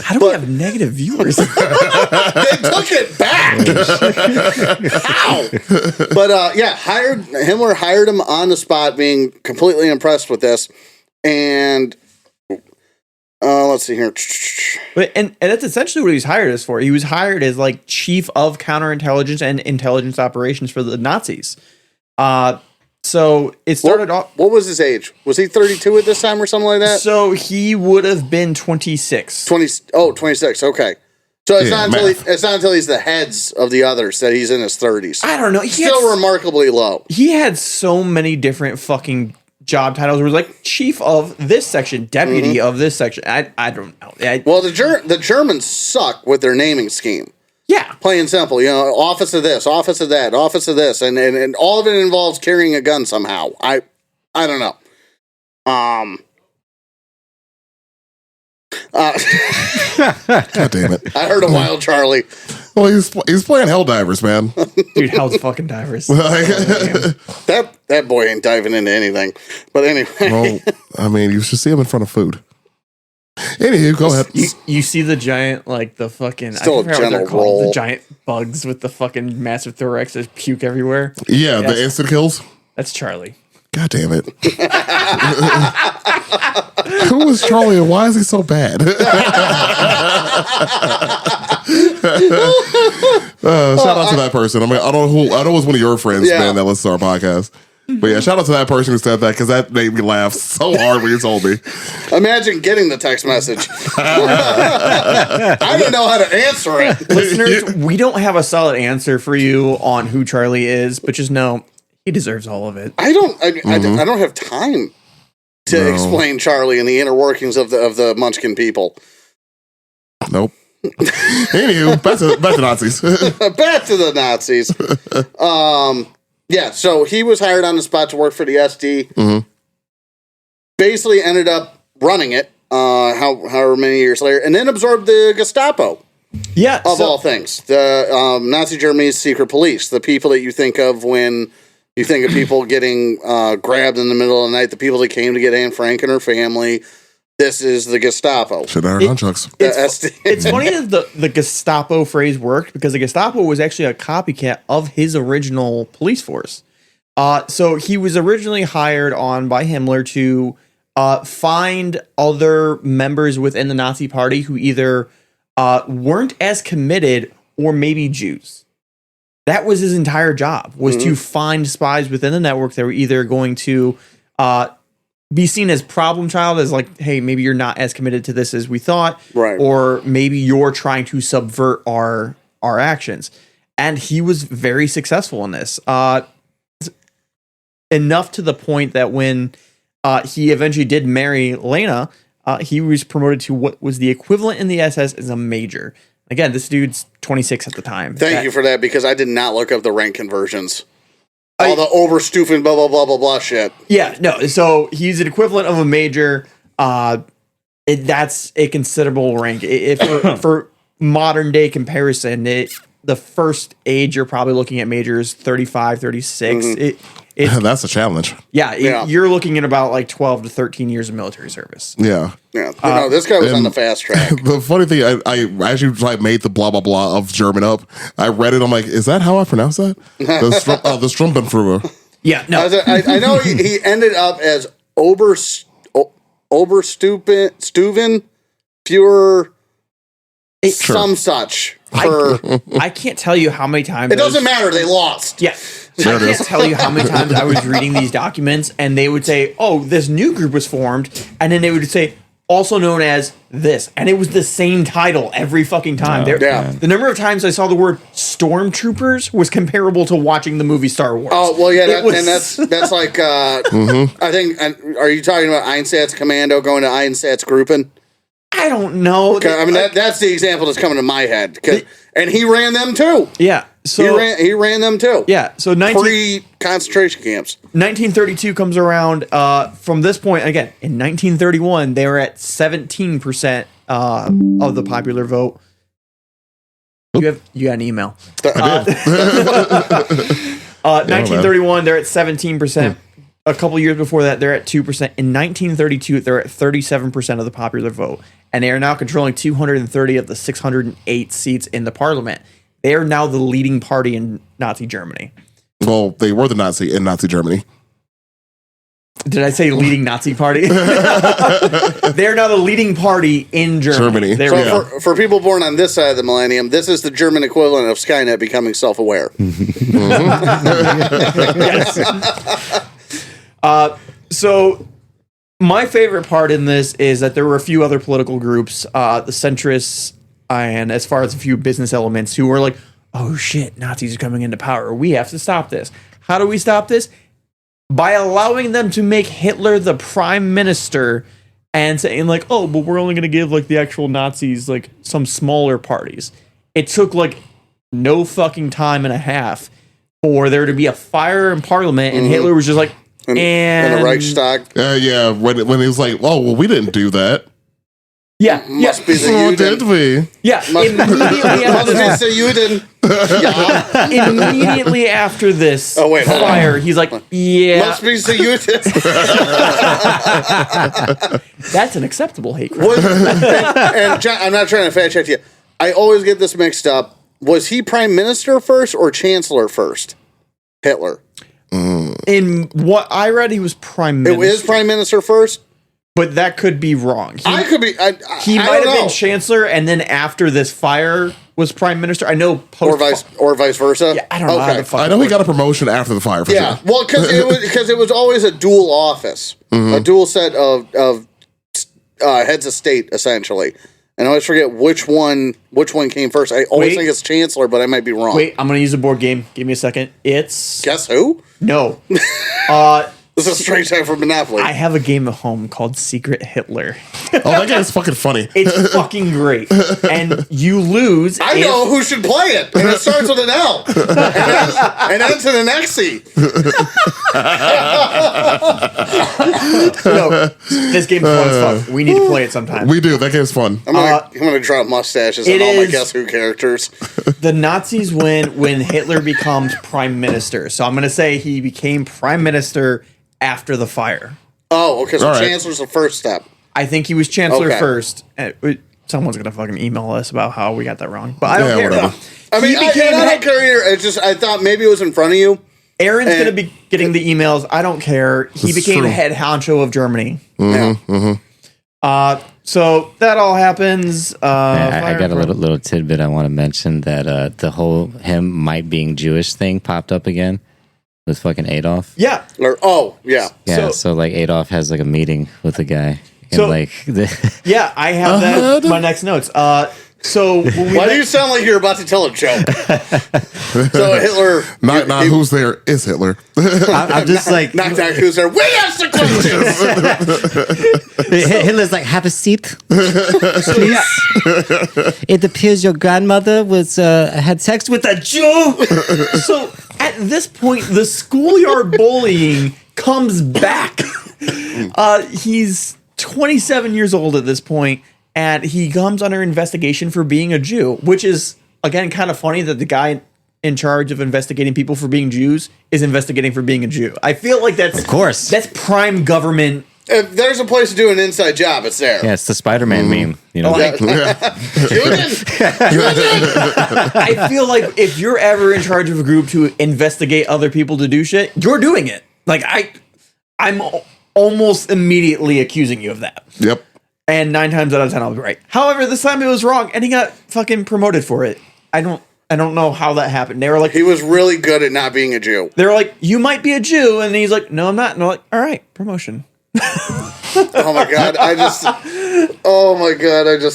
How do we have negative viewers? They took it back. How? But Himmler hired him on the spot, being completely impressed with this. And let's see here. But and that's essentially what he was hired as for. He was hired as like chief of counterintelligence and intelligence operations for the Nazis. So it started off. What was his age? Was he 32 at this time or something like that? So he would have been 26. 26. Okay. So it's not until he's the heads of the others that he's in his 30s. I don't know. Still remarkably low. He had so many different fucking job titles. Where it was like chief of this section, deputy of this section. I don't know. Well, the Germans suck with their naming scheme. Yeah. Plain and simple, office of this, office of that, office of this, and all of it involves carrying a gun somehow. I don't know. God damn it. I heard a wild Charlie. Well, he's playing Helldivers, man. Dude, hell's fucking divers. That boy ain't diving into anything. But anyway. Well, I mean, you should see him in front of food. Anywho, go ahead. You see the giant, like the fucking, Still I forgot what they're called, the giant bugs with the fucking massive thorax that puke everywhere. Yeah, the instant kills. That's Charlie. God damn it. Who is Charlie and why is he so bad? Shout out to that person. I mean, I know it was one of your friends, man, that listens to our podcast. But yeah, shout out to that person who said that because that made me laugh so hard when you told me. Imagine getting the text message. I didn't know how to answer it. Listeners, we don't have a solid answer for you on who Charlie is, but just know he deserves all of it. I don't have time to explain Charlie and the inner workings of the Munchkin people. Nope. Anywho, back to Nazis. Back to the Nazis. Yeah, so he was hired on the spot to work for the SD. Mm-hmm. Basically ended up running it, however many years later, and then absorbed the Gestapo. Yeah, of all things, the Nazi Germany's secret police, the people that you think of when you think of people getting grabbed in the middle of the night, the people that came to get Anne Frank and her family. This is the Gestapo. Should have heard nunchucks. It's funny that the Gestapo phrase worked because the Gestapo was actually a copycat of his original police force. So he was originally hired on by Himmler to find other members within the Nazi party who either weren't as committed or maybe Jews. That was his entire job, was to find spies within the network that were either going to be seen as problem child, as like, hey, maybe you're not as committed to this as we thought, right? Or maybe you're trying to subvert our actions. And he was very successful in this, enough to the point that when he eventually did marry Lena, he was promoted to what was the equivalent in the SS as a major. Again, this dude's 26 at the time. Thank you for that, because I did not look up the rank conversions. All the overstoofing, blah, blah, blah, blah, blah shit. Yeah, no. So he's an equivalent of a major. That's a considerable rank. For modern day comparison, the first age you're probably looking at major is 35, 36. That's a challenge. Yeah, you're looking at about like 12 to 13 years of military service. Yeah. Yeah. No, this guy was on the fast track. The funny thing, I actually made the blah, blah, blah of German up. I read it. I'm like, is that how I pronounce that? The Strumpenfruber. Yeah, no. I know he ended up as Oberstuven, Führer, some such. I can't tell you how many times. It doesn't matter. They lost. Yeah. I can't tell you how many times I was reading these documents and they would say, oh, this new group was formed. And then they would say, also known as this. And it was the same title every fucking time. The number of times I saw the word stormtroopers was comparable to watching the movie Star Wars. Oh, well, yeah. And that's like, I think, are you talking about Einsatzkommando Commando going to Einsatzgruppen? I don't know. I mean, that's the example that's coming to my head. And he ran them too. Yeah. So he ran them too. Yeah. So pre-concentration camps. 1932 comes around. From this point, again, in 1931, they were at 17% of the popular vote. You got an email. 1931, they're at 17%. A couple years before that, they're at 2%. In 1932, they're at 37% of the popular vote, and they are now controlling 230 of the 608 seats in the parliament. They are now the leading party in Nazi Germany. Well, they were the Nazi in Nazi Germany. Did I say leading Nazi party? They're now the leading party in Germany. There we go. For people born on this side of the millennium, this is the German equivalent of Skynet becoming self-aware. Yes. So my favorite part in this is that there were a few other political groups, the centrists, and as far as a few business elements who were like, oh shit, Nazis are coming into power. We have to stop this. How do we stop this? By allowing them to make Hitler the prime minister and saying like, oh, but we're only going to give like the actual Nazis like some smaller parties. It took like no fucking time and a half for there to be a fire in parliament, and Hitler was just like, and the Reichstag. Yeah, when it was like, oh, well, we didn't do that. Yeah, Must be the So did we? yeah. Immediately after Must this, be the Juden. immediately after this Oh, wait, hold on. fire, he's like, yeah, Must be the Juden. that's an acceptable hate crime. And John, I'm not trying to fact check you. I always get this mixed up. Was he prime minister first or chancellor first? Hitler. In what I read, he was prime It minister. is prime minister first. But that could be wrong. I could be. He I might don't have know. been chancellor, and then after this fire was prime minister. I know or vice versa. Yeah, I don't know how the fuck I know he got a promotion after the fire. For Yeah, sure. well, because it was always a dual office, a dual set of heads of state essentially. And I always forget which one came first. I always think it's chancellor, but I might be wrong. Wait, I'm gonna use a board game. Give me a second. It's Guess who? no. This is a straight time for Monopoly. I have a game at home called Secret Hitler. Oh, that game is fucking funny. It's fucking great, and you lose. I know who should play it, and it starts with an L and ends in an XE. No, this game's fun as fuck. We need to play it sometime. We do. That game's fun. I'm gonna drop mustaches on it all my is- Guess Who characters. The Nazis win when Hitler becomes prime minister. So I'm going to say he became prime minister after the fire. Oh, okay. So All right. chancellor's the first step. I think he was chancellor Okay. first. Someone's going to fucking email us about how we got that wrong. But I don't care. whatever. I mean, He became I head- don't care either. It's just I thought maybe it was in front of you. Aaron's And- going to be getting the emails. I don't care. He This is became true. head honcho of Germany. Yeah. So that all happens. I got a little tidbit I want to mention that the whole him might being Jewish thing popped up again with fucking Adolf. Yeah. Or Yeah, So- so like Adolf has like a meeting with the guy. And So- like Yeah, I have that. My next notes. So when we Why do you sound like you're about to tell a joke? So Hitler, Not who's there is Hitler. I'm just like knock knock. Who's there? We ask the questions. Hitler's like, have a seat. so, yeah. It appears your grandmother was had sex with a Jew. So at this point, the schoolyard bullying comes back. He's 27 years old at this point, and he comes under investigation for being a Jew, which is, again, kind of funny that the guy in charge of investigating people for being Jews is investigating for being a Jew. I feel like that's, Of course. that's prime government. If there's a place to do an inside job, it's there. Yeah, it's the Spider-Man meme. You know, Like, I feel like if you're ever in charge of a group to investigate other people to do shit, you're doing it. Like I'm almost immediately accusing you of that. Yep. And 9 times out of 10 I'll be right. However, this time it was wrong and he got fucking promoted for it. I don't know how that happened. They were like He was really good at not being a Jew. they were like, you might be a Jew, and he's like, no, I'm not. And they're like, all right, promotion. Oh my god! I just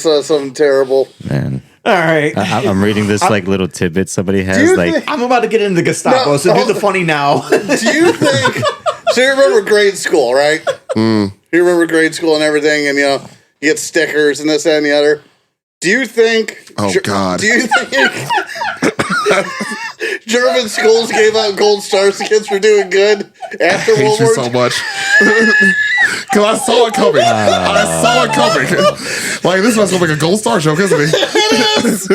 saw something terrible. man. All right. I'm reading this like little tidbit somebody has. you Like, think- I'm about to get into the Gestapo, No, so do oh. the funny now. Do you think? So you remember grade school, right? You remember grade school and everything, and you get stickers and this, that, and the other. Do you think? Oh, God. Do you think German schools gave out gold stars to kids for doing good after I World hate you War so II? much. Because I saw it coming. I saw it coming. Like, this was going to be a gold star joke, isn't it? It is.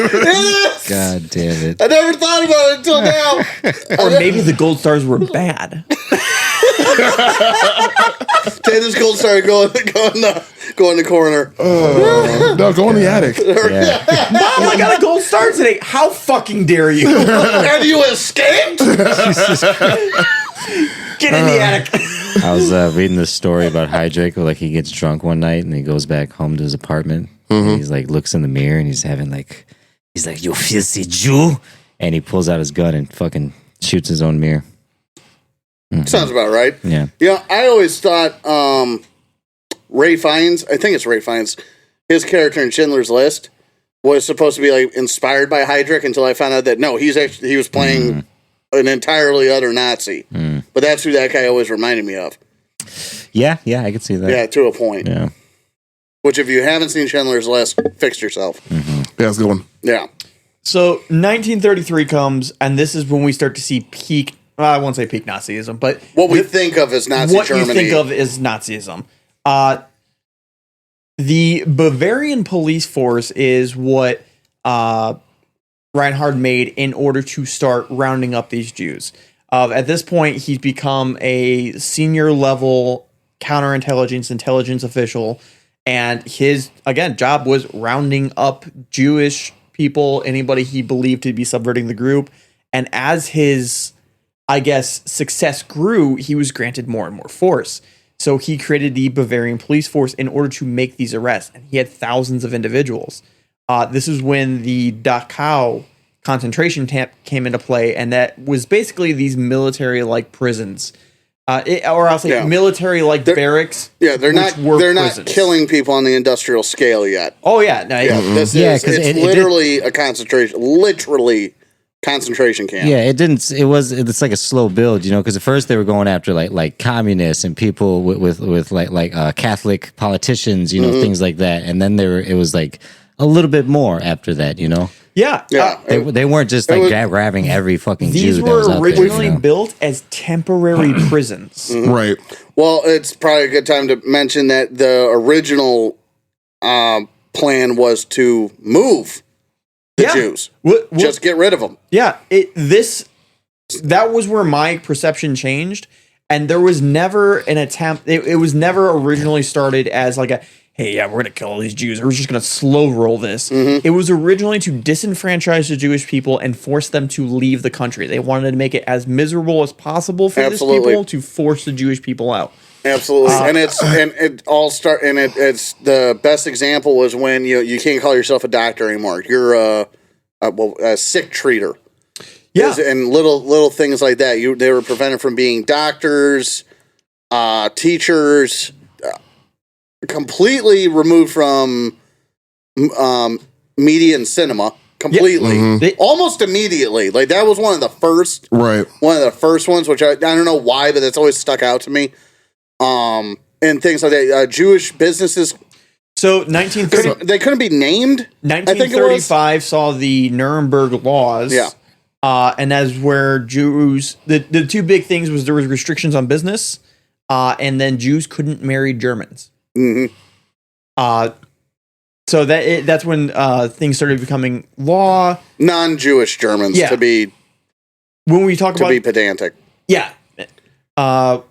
God damn it. I never thought about it until now. Or maybe the gold stars were bad. Taylor's gold star go in the corner. No, go in the attic. Yeah. Mom, I got a gold star today. How fucking dare you? Have you escaped? Get in the attic. I was reading this story about Heydrich, where like he gets drunk one night and he goes back home to his apartment. And he's like looks in the mirror and he's like, "You filthy Jew," and he pulls out his gun and fucking shoots his own mirror. Sounds about right. Yeah. Yeah, I always thought Ray Fiennes, I think it's Ray Fiennes, his character in Schindler's List was supposed to be like inspired by Heydrich until I found out that no, he was playing an entirely other Nazi. But that's who that guy always reminded me of. Yeah, I could see that. Yeah, to a point. Yeah. Which, if you haven't seen Schindler's List, fix yourself. Yeah, that's a good one. Yeah. So 1933 comes, and this is when we start to see peak. I won't say peak Nazism, but What we think of as Nazi what Germany. you think of as Nazism. The Bavarian police force is what Reinhard made in order to start rounding up these Jews. At this point, he's become a senior level intelligence official, and his job was rounding up Jewish people, anybody he believed to be subverting the group. And as his, success grew, he was granted more and more force. So he created the Bavarian police force in order to make these arrests, and he had thousands of individuals. This is when the Dachau concentration camp came into play, and that was basically these military-like prisons, military-like barracks. Yeah, they're not prisons. killing people on the industrial scale yet. Oh yeah, no, It's literally a concentration camp. Yeah, it's like a slow build, because at first they were going after like communists and people with Catholic politicians, things like that, and then it was like a little bit more after that, Yeah. They weren't just grabbing every fucking These Jew that was were out originally there. built as temporary prisons. Right. Well, it's probably a good time to mention that the original plan was to move the Jews. Just get rid of them. Yeah. That was where my perception changed, and there was never an attempt. It was never originally started as like a, hey, yeah, we're going to kill all these Jews. We're just going to slow roll this. It was originally to disenfranchise the Jewish people and force them to leave the country. They wanted to make it as miserable as possible for these people to force the Jewish people out. Absolutely. It's the best example was when you can't call yourself a doctor anymore. You're a sick treater. Yeah. And little things like that. They were prevented from being doctors, teachers, completely removed from media and cinema. Completely. Almost immediately. Like that was one of the first ones, which I don't know why, but that's always stuck out to me. And things like that. Jewish businesses. So 1930, they couldn't be named. 1935 saw the Nuremberg laws. Yeah. And that's where Jews, the two big things was there was restrictions on business, and then Jews couldn't marry Germans. So that's when things started becoming law. Non-Jewish Germans to be pedantic. Yeah.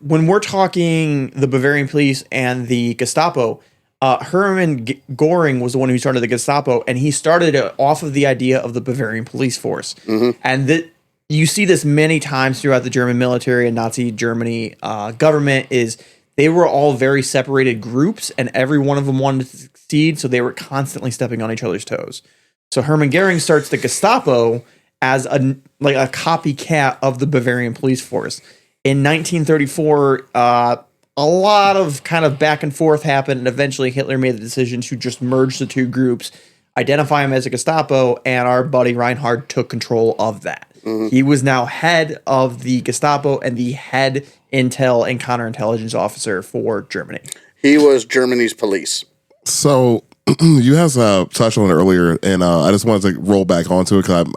When we're talking the Bavarian police and the Gestapo, Hermann Göring was the one who started the Gestapo, and he started it off of the idea of the Bavarian police force. And you see this many times throughout the German military and Nazi Germany government is they were all very separated groups, and every one of them wanted to succeed, so they were constantly stepping on each other's toes. So Hermann Göring starts the Gestapo as a copycat of the Bavarian police force. In 1934, a lot of kind of back and forth happened, and eventually Hitler made the decision to just merge the two groups, identify them as a Gestapo, and our buddy Reinhard took control of that. He was now head of the Gestapo and the head intel and counterintelligence officer for Germany. He was Germany's police. So you guys touched on it earlier, and I just wanted to roll back onto it because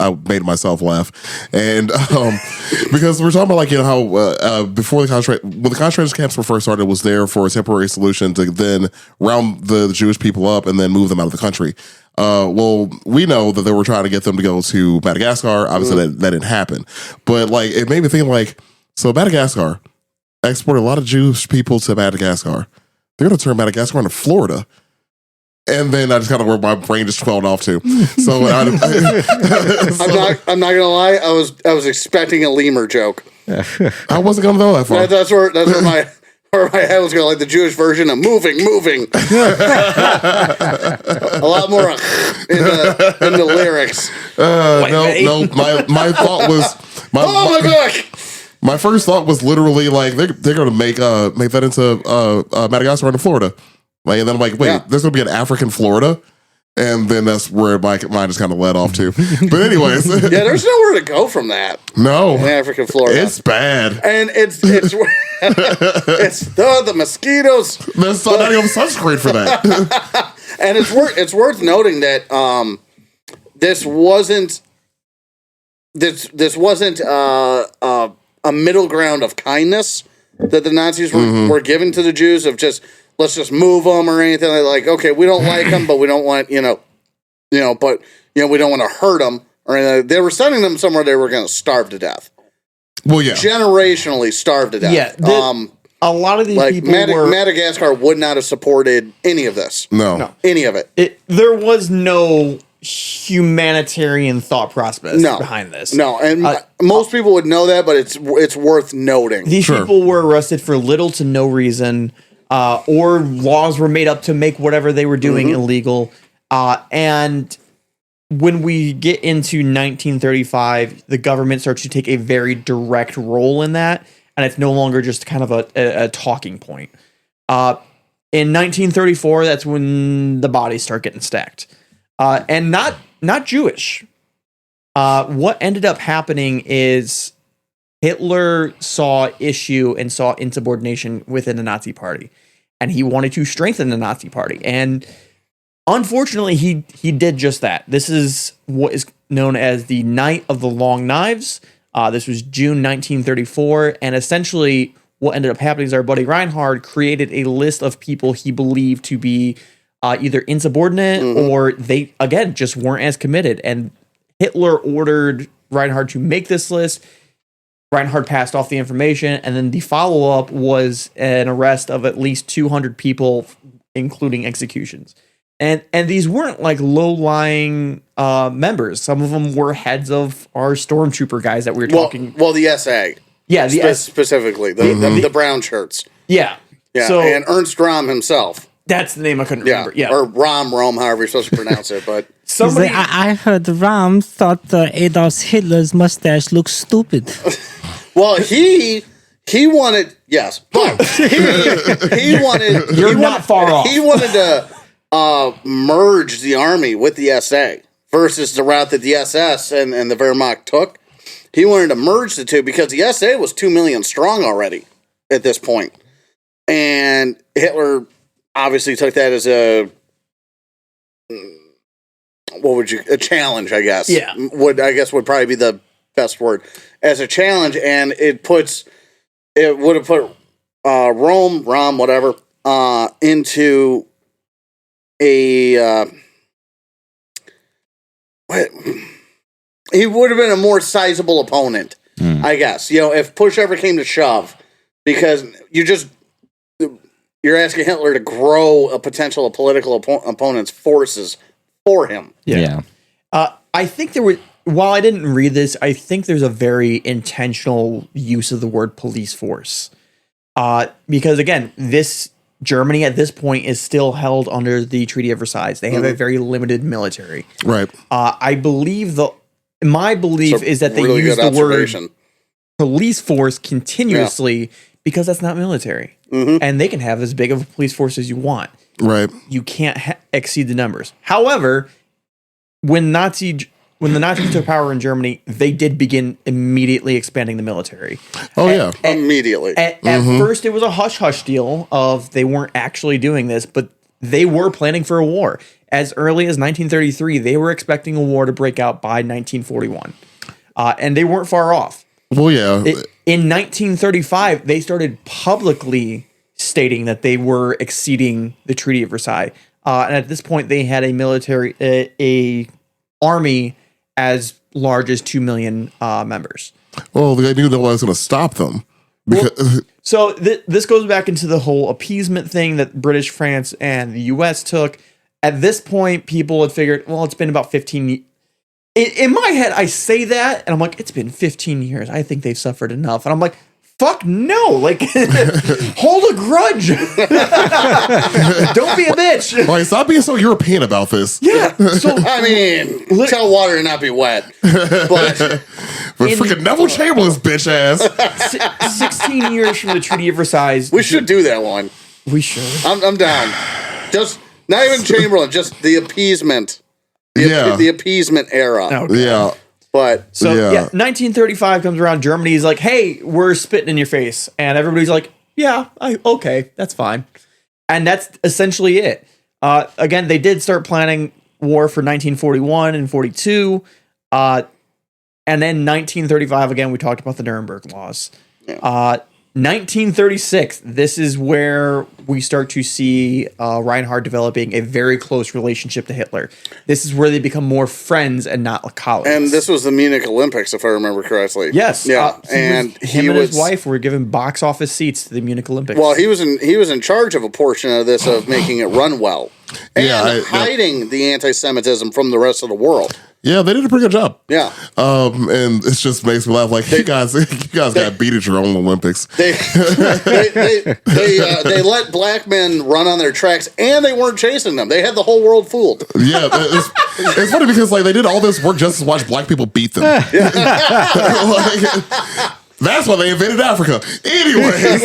I made myself laugh, and because we're talking about how before when the concentration camps were first started, it was there for a temporary solution to then round the Jewish people up and then move them out of the country. Well, we know that they were trying to get them to go to Madagascar. Obviously, that didn't happen, but it made me think so Madagascar. exported a lot of Jewish people to Madagascar. They're going to turn Madagascar into Florida. And then I just kind of where my brain just twelled off to. So I'm not gonna lie. I was expecting a lemur joke. I wasn't going to go that far. That's where my head was going. Like the Jewish version of moving. A lot more in the lyrics. No. My thought was Oh my gosh! My first thought was literally like they're going to make that into Madagascar into Florida. Like, and then I'm like, wait, there's going to be an African Florida? And then that's where my mind just kind of led off to. But anyways. Yeah, there's nowhere to go from that. No. In African Florida. It's bad. And it's it's the mosquitoes. There's not even sunscreen for that. And it's worth noting that this wasn't a middle ground of kindness that the Nazis were giving to the Jews of just let's just move them or anything like okay, we don't like them, but we don't want we don't want to hurt them or anything. They were sending them somewhere they were going to starve to death. Well, yeah, generationally starved to death. Yeah, a lot of these people Madagascar would not have supported any of this. No. Any of it. There was no humanitarian thought process behind this. No, and most people would know that, but it's worth noting. These people were arrested for little to no reason. Or laws were made up to make whatever they were doing illegal. And when we get into 1935, the government starts to take a very direct role in that, and it's no longer just kind of a talking point. In 1934, that's when the bodies start getting stacked. And not Jewish. What ended up happening is Hitler saw issue and saw insubordination within the Nazi Party, and he wanted to strengthen the Nazi Party. And unfortunately, he did just that. This is what is known as the Night of the Long Knives. This was June 1934, and essentially what ended up happening is our buddy Reinhard created a list of people he believed to be either insubordinate or they, again, just weren't as committed. And Hitler ordered Reinhard to make this list. Reinhard passed off the information, and then the follow-up was an arrest of at least 200 people, including executions. And these weren't like low-lying members. Some of them were heads of our stormtrooper guys that we were talking. Well, the SA. Yeah, specifically the brown shirts. Yeah. So, and Ernst Röhm himself. That's the name I couldn't remember. Yeah. Or Röhm, however you're supposed to pronounce it, but somebody. I heard Röhm thought Adolf Hitler's mustache looked stupid. Well, he wanted but he wanted. You're not far off. He wanted to merge the army with the SA versus the route that the SS and the Wehrmacht took. He wanted to merge the two because the SA was 2 million strong already at this point, and Hitler obviously took that as a challenge, I guess. Yeah. Would probably be the best word as a challenge, and it would have put Röhm, whatever, into a he would have been a more sizable opponent, I guess. If push ever came to shove, because you're asking Hitler to grow a potential political opponent's forces for him. Yeah. I think there were, while I didn't read this, I think there's a very intentional use of the word police force. Because again, Germany at this point is still held under the Treaty of Versailles. They have a very limited military. Right. I believe my belief is that they really use the word police force continuously because that's not military. And they can have as big of a police force as you want. Right. You can't exceed the numbers. However, when the Nazis took power in Germany, they did begin immediately expanding the military. Immediately. At first, it was a hush-hush deal of they weren't actually doing this, but they were planning for a war. As early as 1933, they were expecting a war to break out by 1941. And they weren't far off. Well, yeah. In 1935, they started publicly stating that they were exceeding the Treaty of Versailles. And at this point, they had a army as large as 2 million members. Well, they knew no one was going to stop them. Because, So this goes back into the whole appeasement thing that British, France, and the U.S. took. At this point, people had figured, well, it's been about 15 years. In my head, I say that, and I'm like, it's been 15 years. I think they've suffered enough. And I'm like, fuck no. Like, hold a grudge. Don't be a bitch. like, stop being so European about this. Yeah. So, I mean, tell water to not be wet. But But freaking Neville Chamberlain's bitch ass. 16 years from the Treaty of Versailles. we should do that one. We should. I'm down. Just not even Chamberlain, just the appeasement. The appeasement era. Oh, Yeah. But So Yeah. 1935 comes around. Germany's like, "Hey, we're spitting in your face," and everybody's like, "Yeah, okay, that's fine." And that's essentially it. Again, they did start planning war for 1941 and 42, and then 1935. Again, we talked about the Nuremberg laws. 1936. This is where we start to see Reinhard developing a very close relationship to Hitler. This is where they become more friends and not colleagues. and this was the Munich Olympics, if I remember correctly. Yes. Yeah. Him and his wife were given box office seats to the Munich Olympics. Well, he was in charge of a portion of this of making it run well. And Yeah, hiding the anti-Semitism from the rest of the world. Yeah, they did a pretty good job. Yeah. And it just makes me laugh. Like, you guys got beat at your own Olympics. They let black men run on their tracks, and they weren't chasing them. They had the whole world fooled. Yeah, it's funny because like they did all this work just to watch black people beat them. Like, that's why they invaded Africa. Anyways,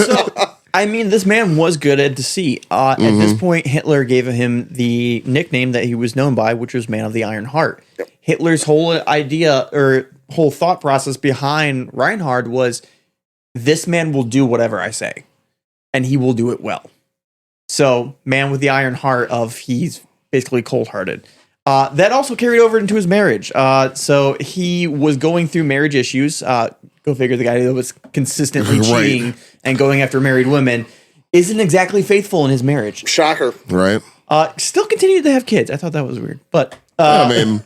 So, I mean, this man was good at deceit. At this point, Hitler gave him the nickname that he was known by, which was Man of the Iron Heart. Yep. Hitler's whole idea or whole thought process behind Reinhard was, this man will do whatever I say, and he will do it well. So, man with the iron heart of he's basically cold-hearted. That also carried over into his marriage. So he was going through marriage issues. Go figure, the guy that was consistently Right. cheating and going after married women isn't exactly faithful in his marriage. Shocker. right? Still continued to have kids. I thought that was weird. But I mean,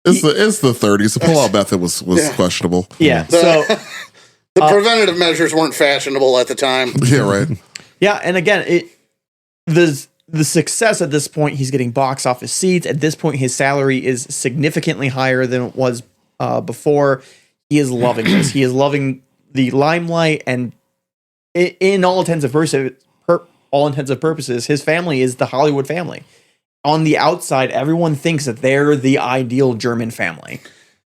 it's the 30s. The pull-out method was questionable. yeah, so The preventative measures weren't fashionable at the time. Yeah, right. yeah, and again, the success at this point, he's getting box office seats. At this point, his salary is significantly higher than it was before. He is loving this. He is loving the limelight, and in all intents and purposes, his family is the Hollywood family. On the outside, everyone thinks that they're the ideal German family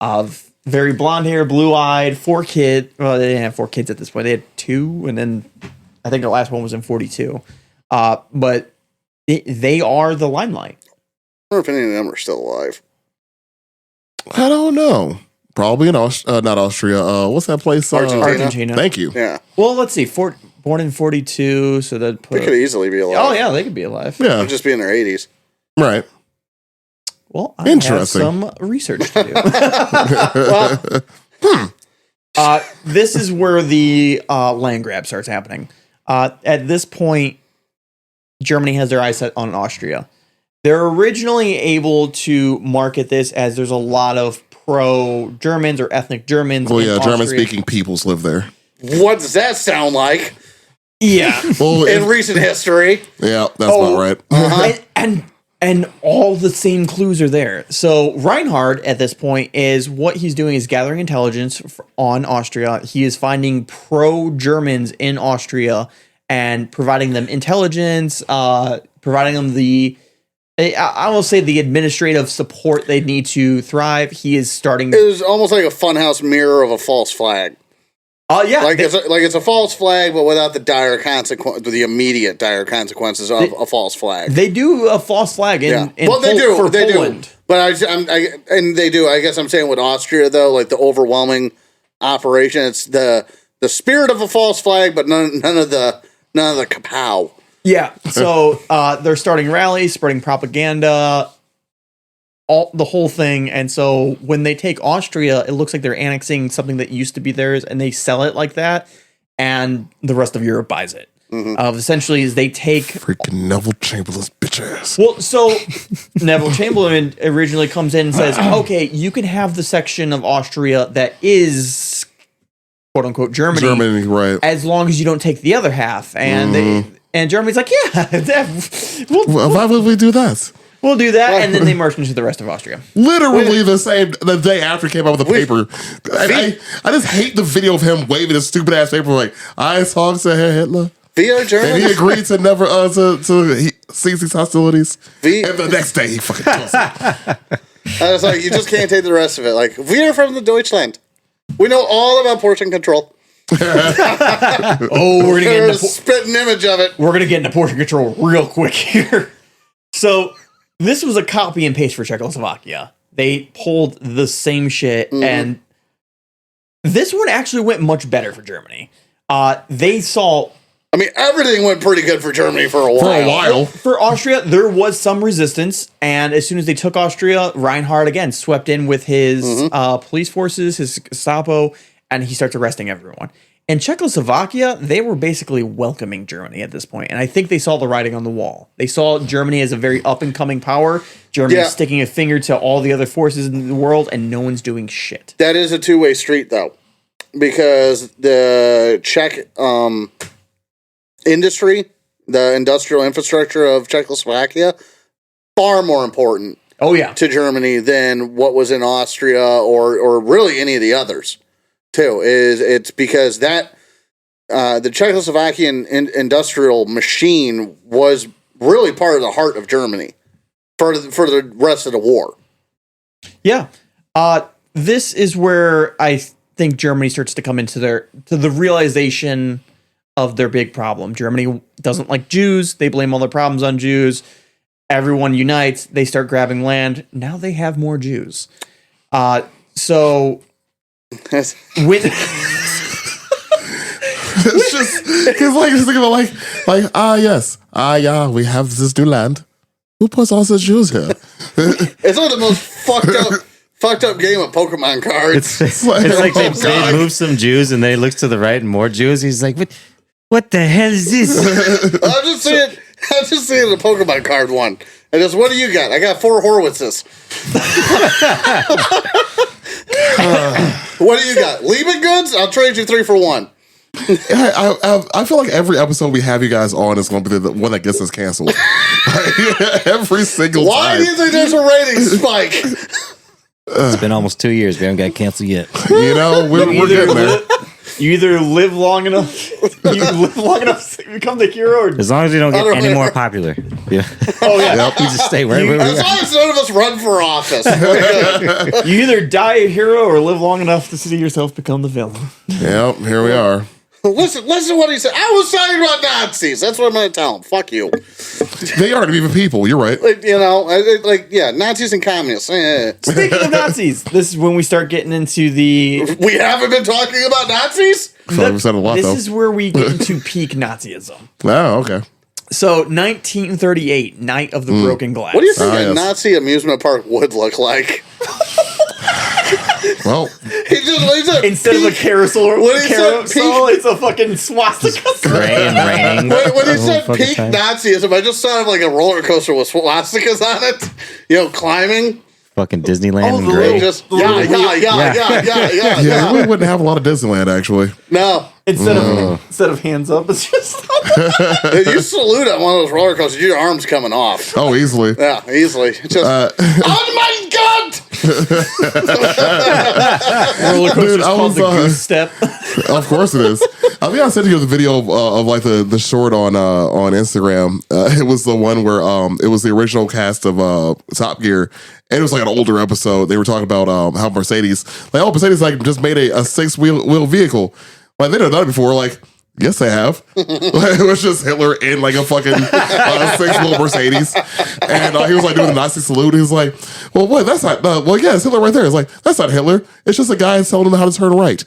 of very blonde hair, blue eyed, 4 kids. Well, they didn't have 4 kids at this point. They had 2, and then I think the last one was in 42. But they are the limelight. I wonder if any of them are still alive. I don't know. Probably in not Austria. What's that place? Argentina. Thank you. Yeah. Well, let's see. Born in 42, so that They put. could easily be alive. Oh yeah, they could be alive. Yeah, They'd just be in their 80s. right. Well, I have Interesting. some research to do. This is where the land grab starts happening. At this point, Germany has their eyes set on Austria. They're originally able to market this as there's a lot of pro-Germans or ethnic Germans. Oh in yeah, Austria. German-speaking peoples live there. What does that sound like Yeah. Well, in recent history? yeah, that's about right. And all the same clues are there. So Reinhard at this point is what he's doing is gathering intelligence on Austria. He is finding pro-Germans in Austria and providing them intelligence, providing them I will say the administrative support they need to thrive. He is starting. It was almost like a funhouse mirror of a false flag. Yeah. It's a false flag, but without the the immediate dire consequences of a false flag. They do a false flag in they for do. Poland. But they do. I guess I'm saying with Austria though, like the overwhelming operation, it's the spirit of a false flag, but none of the kapow. Yeah. So they're starting rallies, spreading propaganda, the whole thing. And so when they take Austria, it looks like they're annexing something that used to be theirs, and they sell it like that, and the rest of Europe buys it. Essentially, is they take Freaking Neville Chamberlain's bitch ass. Well, so Neville Chamberlain originally comes in and says, okay, you can have the section of Austria that is quote unquote Germany, right? as long as you don't take the other half. And and Germany's like, yeah, Why would we do that? we'll do that. And then they marched into the rest of Austria. Literally the day after he came out with the paper. I just hate the video of him waving his stupid ass paper like, I talked to Hitler. We are And Germans. he agreed to never to cease these hostilities. And the next day he fucking tells him. I was like, you just can't take the rest of it. Like, we are from the Deutschland. We know all about portion control. Oh, we're gonna get There's into a spitting image of it. we're gonna get into portion control real quick here. So this was a copy and paste for Czechoslovakia. They pulled the same shit, and this one actually went much better for Germany. They saw. I mean, everything went pretty good for Germany for a while. For a while. For Austria, there was some resistance, and as soon as they took Austria, Reinhard again swept in with his police forces, his Gestapo, and he starts arresting everyone. In Czechoslovakia, they were basically welcoming Germany at this point, and I think they saw the writing on the wall. They saw Germany as a very up-and-coming power. Germany sticking a finger to all the other forces in the world, and no one's doing shit. That is a two-way street, though, because the Czech industry, the industrial infrastructure of Czechoslovakia, far more important Oh yeah, to Germany than what was in Austria or really any of the others. Too it's because that the Czechoslovakian industrial machine was really part of the heart of Germany for the rest of the war. yeah. This is where I think Germany starts to come into the realization of their big problem. Germany doesn't like Jews. They blame all their problems on Jews. Everyone unites. They start grabbing land. Now they have more Jews. So with It's just think about yeah, we have this new land. Who puts all the Jews here? It's one of the most fucked up game of Pokemon cards. It's like they move some Jews and then he looks to the right and more Jews. He's like, what the hell is this? I'm just seeing the Pokemon card one. And just, what do you got? I got 4 Horwitzes. What do you got? Leaving goods? I'll trade you 3 for 1. I feel like every episode we have you guys on is going to be the one that gets us canceled. Every single time. Why do you think there's a rating spike? It's been almost 2 years. We haven't got canceled yet. You know, we're getting there. You either live long enough, to become the hero, or As long as we don't get any more popular. Yeah. oh yeah, We just stay right where we As are. long as none of us run for office. you either die a hero or live long enough to see yourself become the villain. Yep, here we are. Listen to what he said. I was talking about Nazis. That's what I'm going to tell him. Fuck you. They aren't even people. You're right. Nazis and communists. Speaking of Nazis, this is when we start getting into the. We haven't been talking about Nazis? I feel like we said a lot, This though. is where we get into peak Nazism. Oh, okay. So, 1938, Night of the Broken Glass. What do you think a yes. Nazi amusement park would look like? Well, Instead of a carousel, When he said it's a fucking swastika. Gray and raining. when he the whole said fucking peak time. Nazism, I just thought of like a roller coaster with swastikas on it. climbing. Fucking Disneyland and the gray. Just yeah. yeah, we wouldn't have a lot of Disneyland, actually. No, Instead of hands up, it's just if you salute on one of those roller coasters, your arm's coming off. Oh, easily. Yeah, easily. Just oh my god! roller coaster Dude, I called was, the goose step. Of course it is. I think I sent you the video of like the short on Instagram. It was the one where it was the original cast of Top Gear, and it was like an older episode. They were talking about how Mercedes like just made a 6-wheel vehicle. Like they'd have done it before. Like yes, they have. It was just Hitler in like a fucking 6-wheel Mercedes, and he was like doing the Nazi salute. He was like, "Well, what? That's not. Well, yeah, it's Hitler right there." It's like that's not Hitler. It's just a guy telling him how to turn right.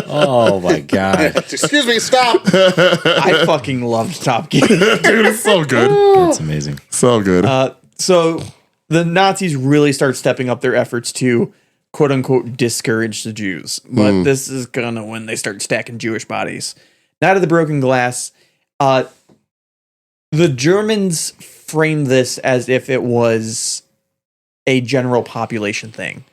Oh my god. Excuse me, stop. I fucking loved Top Gear. Dude, it's so good. That's amazing. So good. So the Nazis really start stepping up their efforts to quote unquote discourage the Jews. But this is gonna when they start stacking Jewish bodies. Night of the Broken Glass. The Germans framed this as if it was a general population thing,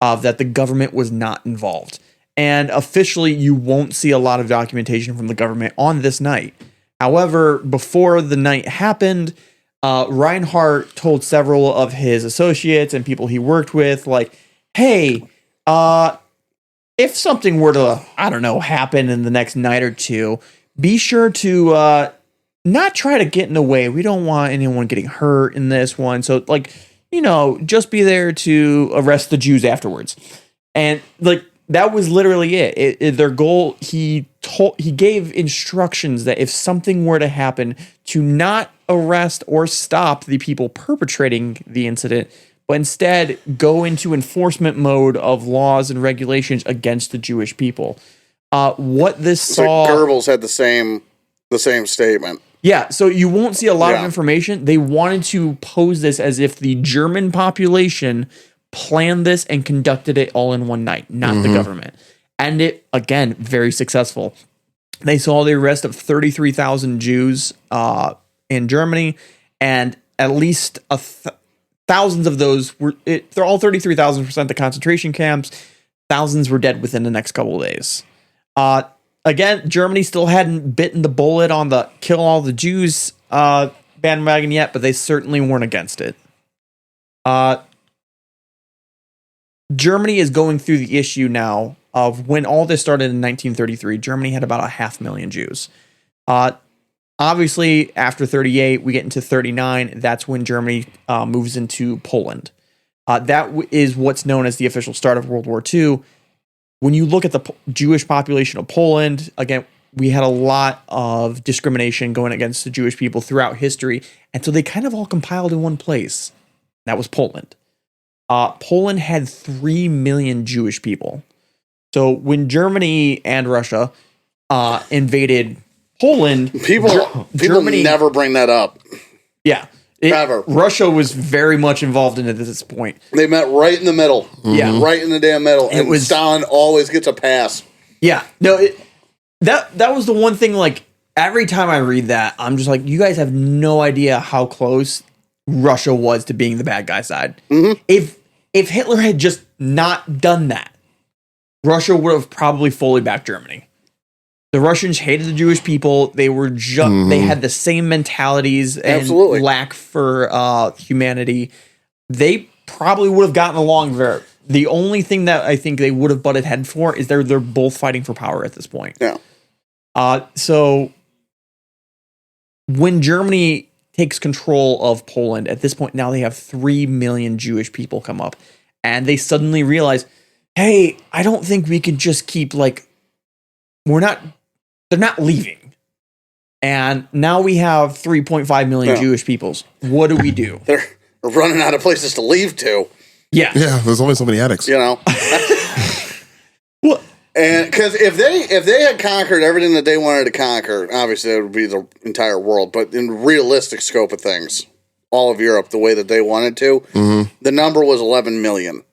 that the government was not involved. And officially, you won't see a lot of documentation from the government on this night. However, before the night happened, Reinhardt told several of his associates and people he worked with, like, hey, if something were to, I don't know, happen in the next night or two, be sure to not try to get in the way. We don't want anyone getting hurt in this one. So, like, just be there to arrest the Jews afterwards. And, like, that was literally it. Their goal, he gave instructions that if something were to happen, to not arrest or stop the people perpetrating the incident, but instead go into enforcement mode of laws and regulations against the Jewish people. What this saw, like Goebbels had the same statement. Yeah, so you won't see a lot of information. They wanted to pose this as if the German population planned this and conducted it all in one night, not the government. And it, again, very successful. They saw the arrest of 33,000 Jews in Germany, and at least thousands of those they're all 33,000 were sent to concentration camps. Thousands were dead within the next couple of days. Again, Germany still hadn't bitten the bullet on the kill all the Jews bandwagon yet, but they certainly weren't against it. Germany is going through the issue now of when all this started in 1933. Germany had about 500,000 Jews. Obviously, after 38, we get into 39. That's when Germany moves into Poland. That is what's known as the official start of World War II. When you look at the Jewish population of Poland, again, we had a lot of discrimination going against the Jewish people throughout history. And so they kind of all compiled in one place. That was Poland. Poland had 3 million Jewish people. So when Germany and Russia invaded Poland, people Germany never bring that up. Yeah. Ever. Russia was very much involved in it at this point. They met right in the middle. Yeah. Right in the damn middle. And Stalin always gets a pass. Yeah. No, that was the one thing, like, every time I read that, I'm just like, you guys have no idea how close Russia was to being the bad guy side. Mm-hmm. If Hitler had just not done that, Russia would have probably fully backed Germany. The Russians hated the Jewish people. They were they had the same mentalities and lack for humanity. They probably would have gotten along very. The only thing that I think they would have butted head for is they're both fighting for power at this point. Yeah. So when Germany takes control of Poland, at this point now they have 3 million Jewish people come up, and they suddenly realize, hey, I don't think we can just keep they're not leaving. And now we have 3.5 million Jewish peoples. What do we do? They're running out of places to leave to. Yeah. Yeah, there's only so many addicts. Well, and because if they had conquered everything that they wanted to conquer, obviously it would be the entire world. But in realistic scope of things, all of Europe the way that they wanted to, the number was 11 million.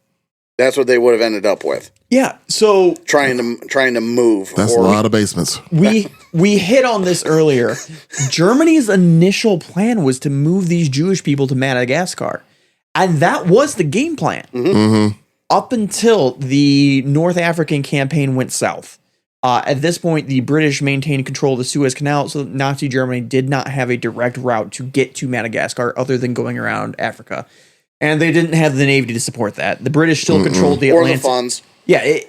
That's what they would have ended up with. Yeah. So trying to move. That's a lot of basements. We hit on this earlier. Germany's initial plan was to move these Jewish people to Madagascar, and that was the game plan. Up until the North African campaign went south. At this point, the British maintained control of the Suez Canal, so Nazi Germany did not have a direct route to get to Madagascar other than going around Africa. And they didn't have the Navy to support that. The British still controlled the Atlantic. Or the funds. Yeah,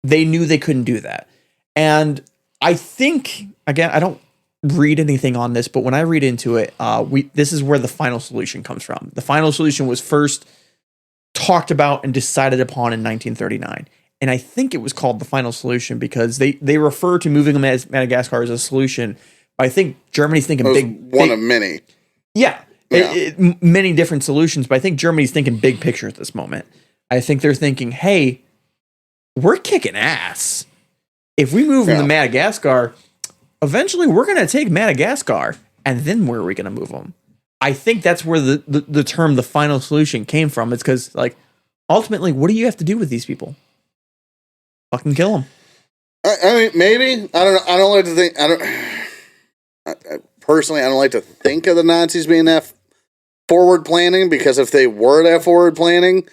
they knew they couldn't do that. And I think, again, I don't read anything on this, but when I read into it, this is where the final solution comes from. The final solution was first talked about and decided upon in 1939. And I think it was called the final solution because they refer to moving Madagascar as a solution. But I think Germany's thinking one of many. Yeah. Many different solutions, but I think Germany's thinking big picture at this moment. I think they're thinking, hey, we're kicking ass. If we move them to Madagascar, eventually we're going to take Madagascar, and then where are we going to move them? I think that's where the term the final solution came from. It's because, like, ultimately, what do you have to do with these people? Fucking kill them. I mean, maybe. I don't know. I don't like to think. Personally, I don't like to think of the Nazis being that forward planning, because if they were that forward planning,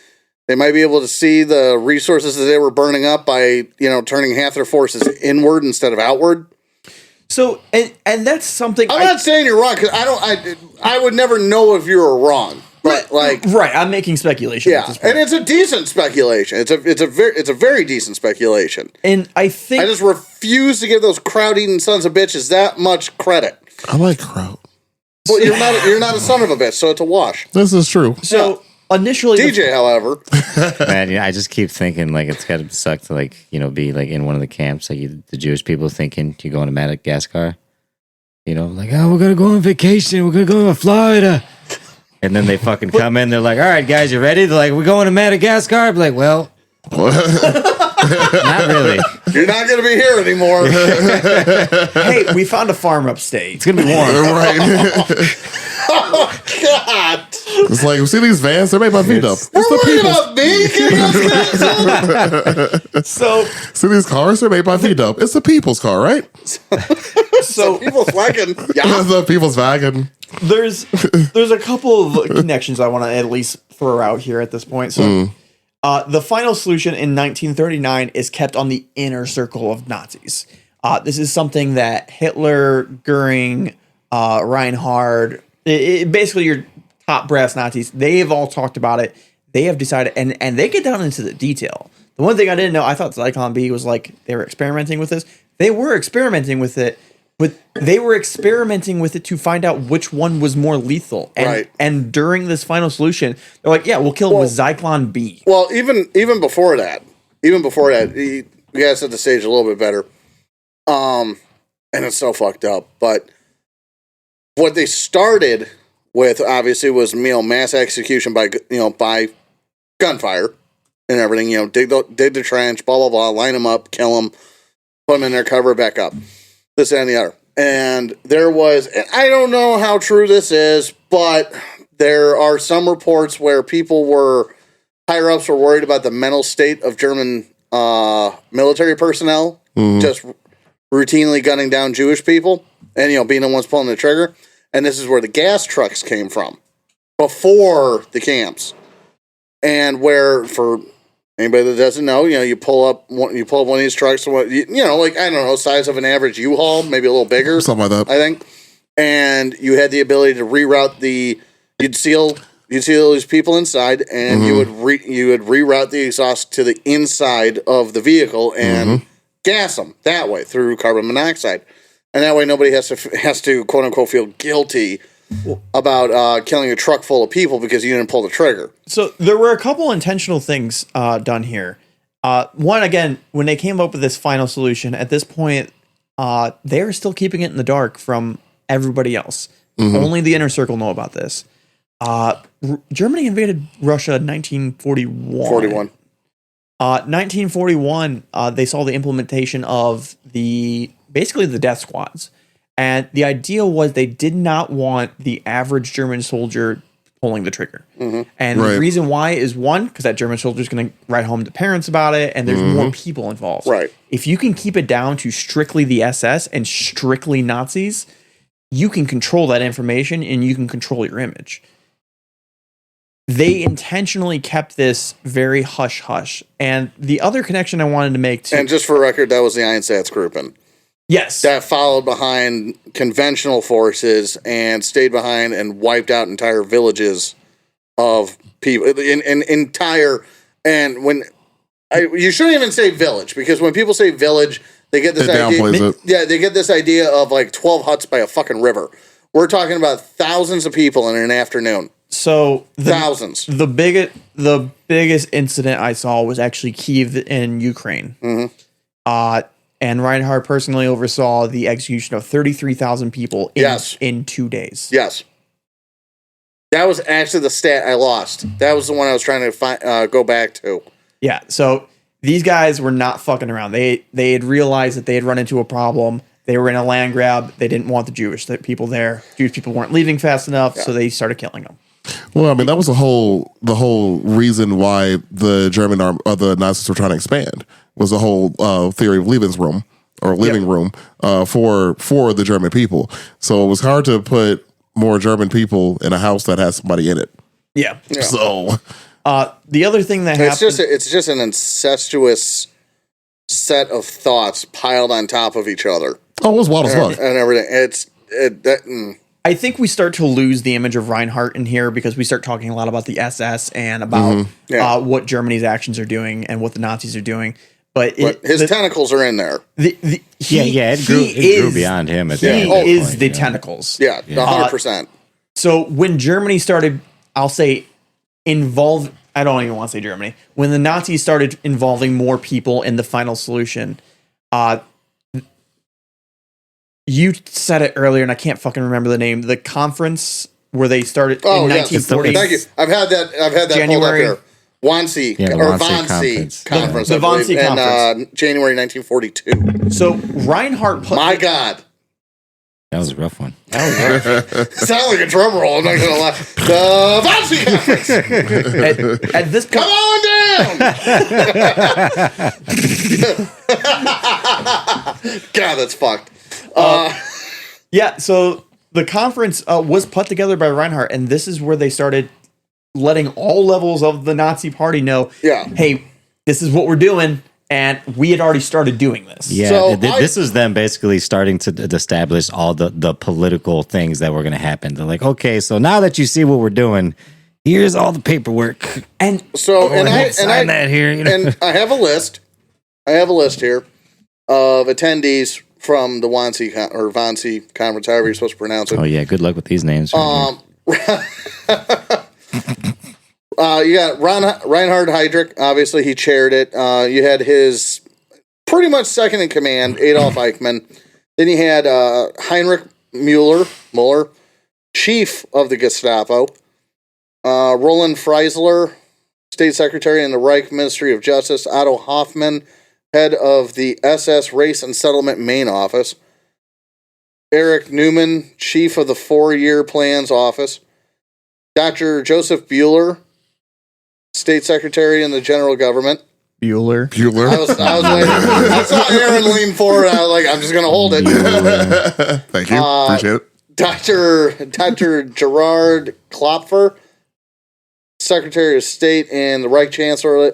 They might be able to see the resources that they were burning up by, turning half their forces inward instead of outward. So, and that's something I'm not saying you're wrong, because I would never know if you were wrong. But right, I'm making speculation. Yeah, and it's a decent speculation. It's a very decent speculation. And I think I just refuse to give those crowd-eating sons of bitches that much credit. I like kraut. Well, you're not a son of a bitch, so it's a wash. This is true. so. Initially, DJ, however, Man, I just keep thinking like it's got to suck to be like in one of the camps, like the Jewish people thinking you're going to Madagascar, like, oh, we're gonna go on vacation, we're gonna go to Florida, and then they fucking come in, they're like, all right, guys, you ready? They're like, we're going to Madagascar. I'm like, well, not really. You're not gonna be here anymore. hey, we found a farm upstate. It's gonna be warm, Right? Oh God! It's like, see these vans? They're made by VW. We're worried about me. So, See these cars? They're made by VW. It's the people's car, right? so People's wagon. Yeah. The people's wagon. there's a couple of connections I want to at least throw out here at this point. So, the final solution in 1939 is kept on the inner circle of Nazis. This is something that Hitler, Goering, Reinhard, basically your top brass Nazis, they've all talked about it. They have decided, and they get down into the detail. The one thing I didn't know, I thought Zyklon B was like they were experimenting with this. They were experimenting with it, but they were experimenting with it to find out which one was more lethal. And, Right. and during this final solution, they're like, yeah, we'll kill him with Zyklon B. Well, even before that, you guys set the stage a little bit better. And it's so fucked up. But what they started with, obviously, was mass execution by gunfire and everything. Dig the trench, blah blah blah, line them up, kill them, put them in there, cover it back up. This and the other. And there was, and I don't know how true this is, but there are some reports where higher ups were worried about the mental state of German military personnel, just routinely gunning down Jewish people and, being the ones pulling the trigger. And this is where the gas trucks came from before the camps. And where, for anybody that doesn't know, you pull up one of these trucks, like, I don't know, size of an average U-Haul, maybe a little bigger. Something like that. I think. And you had the ability to reroute you'd seal these people inside, and you would reroute the exhaust to the inside of the vehicle and gas them that way through carbon monoxide. And that way nobody has to quote unquote feel guilty about killing a truck full of people because you didn't pull the trigger. So there were a couple intentional things done here. One, again, when they came up with this final solution, at this point, they were still keeping it in the dark from everybody else. Only the inner circle know about this. Germany invaded Russia in 1941. 1941, they saw the implementation of basically the death squads. And the idea was they did not want the average German soldier pulling the trigger. And the reason why is, one, because that German soldier is going to write home to parents about it, and there's more people involved. Right. If you can keep it down to strictly the SS and strictly Nazis, you can control that information and you can control your image. They intentionally kept this very hush-hush. And the other connection I wanted to make too... And just for record, that was the Einsatzgruppen. Yes. That followed behind conventional forces and stayed behind and wiped out entire villages of people. You shouldn't even say village, because when people say village, they get this idea. Yeah, they get this idea of like 12 huts by a fucking river. We're talking about thousands of people in an afternoon. So thousands. The biggest incident I saw was actually Kyiv in Ukraine. And Reinhard personally oversaw the execution of 33,000 people in 2 days. Yes. That was actually the stat I lost. That was the one I was trying to go back to. Yeah. So these guys were not fucking around. They had realized that they had run into a problem. They were in a land grab. They didn't want the Jewish people there. Jewish people weren't leaving fast enough, so they started killing them. Well, I mean, that was the whole reason why the German the Nazis were trying to expand, was the whole theory of Lebensraum, or living room, for the German people. So it was hard to put more German people in a house that has somebody in it. Yeah. So The other thing that happened, it's just an incestuous set of thoughts piled on top of each other. Oh, it was wild as fuck. And everything. I think we start to lose the image of Reinhardt in here because we start talking a lot about the SS and about what Germany's actions are doing and what the Nazis are doing. But his tentacles are in there. It grew beyond him at that point. He is the tentacles. Yeah, 100%. So when Germany started, I'll say, I don't even want to say Germany. When the Nazis started involving more people in the final solution, you said it earlier, and I can't fucking remember the name. The conference where they started in 1940. Thank you. I've had that January. pulled up here. Wannsee conference. The Wannsee conference. In January 1942. So Reinhardt. My God. That was a rough one. Sound like a drum roll. I'm not gonna lie. The Wannsee conference. At this point, come on down. God, that's fucked. Yeah, so the conference was put together by Reinhardt, and this is where they started letting all levels of the Nazi party know, hey, this is what we're doing, and we had already started doing this. Yeah, so this was them basically starting to establish all the political things that were going to happen. They're like, okay, so now that you see what we're doing, here's all the paperwork. And so, and I that here, and I have a list. Here of attendees from the Wannsee conference, however you're supposed to pronounce it. Oh yeah, good luck with these names. You got Reinhard Heydrich. Obviously, he chaired it. You had his pretty much second in command, Adolf Eichmann. Then you had Heinrich Muller, chief of the Gestapo. Roland Freisler, state secretary in the Reich Ministry of Justice. Otto Hoffmann, head of the SS Race and Settlement Main Office. Erich Neumann, chief of the 4-year plans office. Dr. Joseph Bueller, state secretary in the general government. Bueller. I was waiting. I saw Aaron lean forward. I was like, I'm just going to hold it. Thank you. Appreciate it. Dr. Gerard Klopfer, secretary of state in the Reich Chancellery.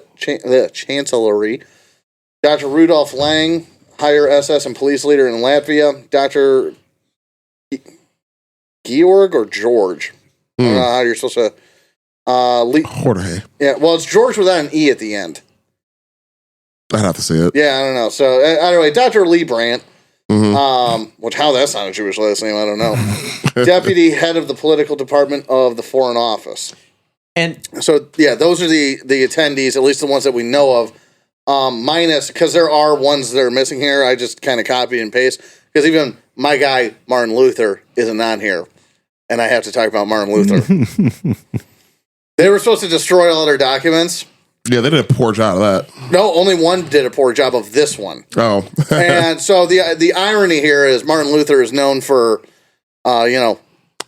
Dr. Rudolf Lang, higher SS and police leader in Latvia. Dr. Georg or George? I don't know how you're supposed to. Jorge. Yeah, well, it's George without an E at the end. I'd have to say it. Yeah, I don't know. So, anyway, Dr. Lee Brandt, which how that's not a Jewish last name, I don't know. Deputy head of the political department of the Foreign Office. And so, yeah, those are the attendees, at least the ones that we know of. Minus, because there are ones that are missing here. I just kind of copy and paste. Because even my guy, Martin Luther, isn't on here. And I have to talk about Martin Luther. They were supposed to destroy all their documents. Yeah, they did a poor job of that. No, only one did a poor job of this one. Oh. And so the irony here is Martin Luther is known for, nailing